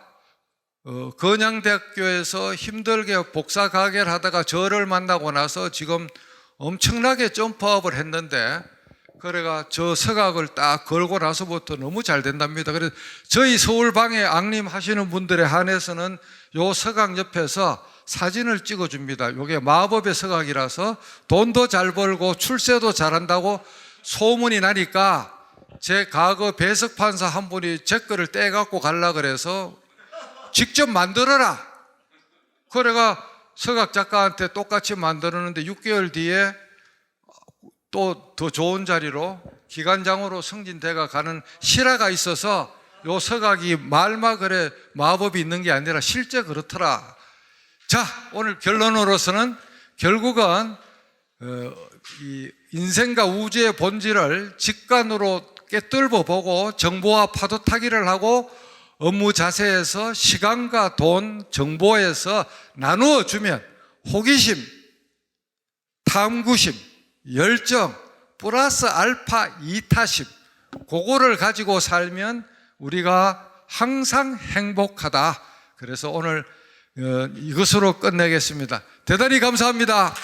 건양대학교에서 힘들게 복사 가게를 하다가 저를 만나고 나서 지금 엄청나게 점프업을 했는데 그래가 저 서각을 딱 걸고 나서부터 너무 잘 된답니다. 그래서 저희 서울방에 앙림하시는 분들에 한해서는 요 서각 옆에서 사진을 찍어줍니다. 요게 마법의 서각이라서 돈도 잘 벌고 출세도 잘한다고 소문이 나니까 제 과거 배석판사 한 분이 제 거를 떼갖고 갈라 그래서 직접 만들어라. 그래가 서각 작가한테 똑같이 만들었는데 6개월 뒤에 또 더 좋은 자리로 기관장으로 승진돼가 가는 실화가 있어서 요 서각이 말만 그래 마법이 있는 게 아니라 실제 그렇더라. 자, 오늘 결론으로서는 결국은 이 인생과 우주의 본질을 직관으로 깨뚫어 보고 정보와 파도 타기를 하고 업무 자세에서 시간과 돈, 정보에서 나누어 주면 호기심, 탐구심, 열정, 플러스 알파 이타심, 그거를 가지고 살면 우리가 항상 행복하다. 그래서 오늘 이것으로 끝내겠습니다. 대단히 감사합니다.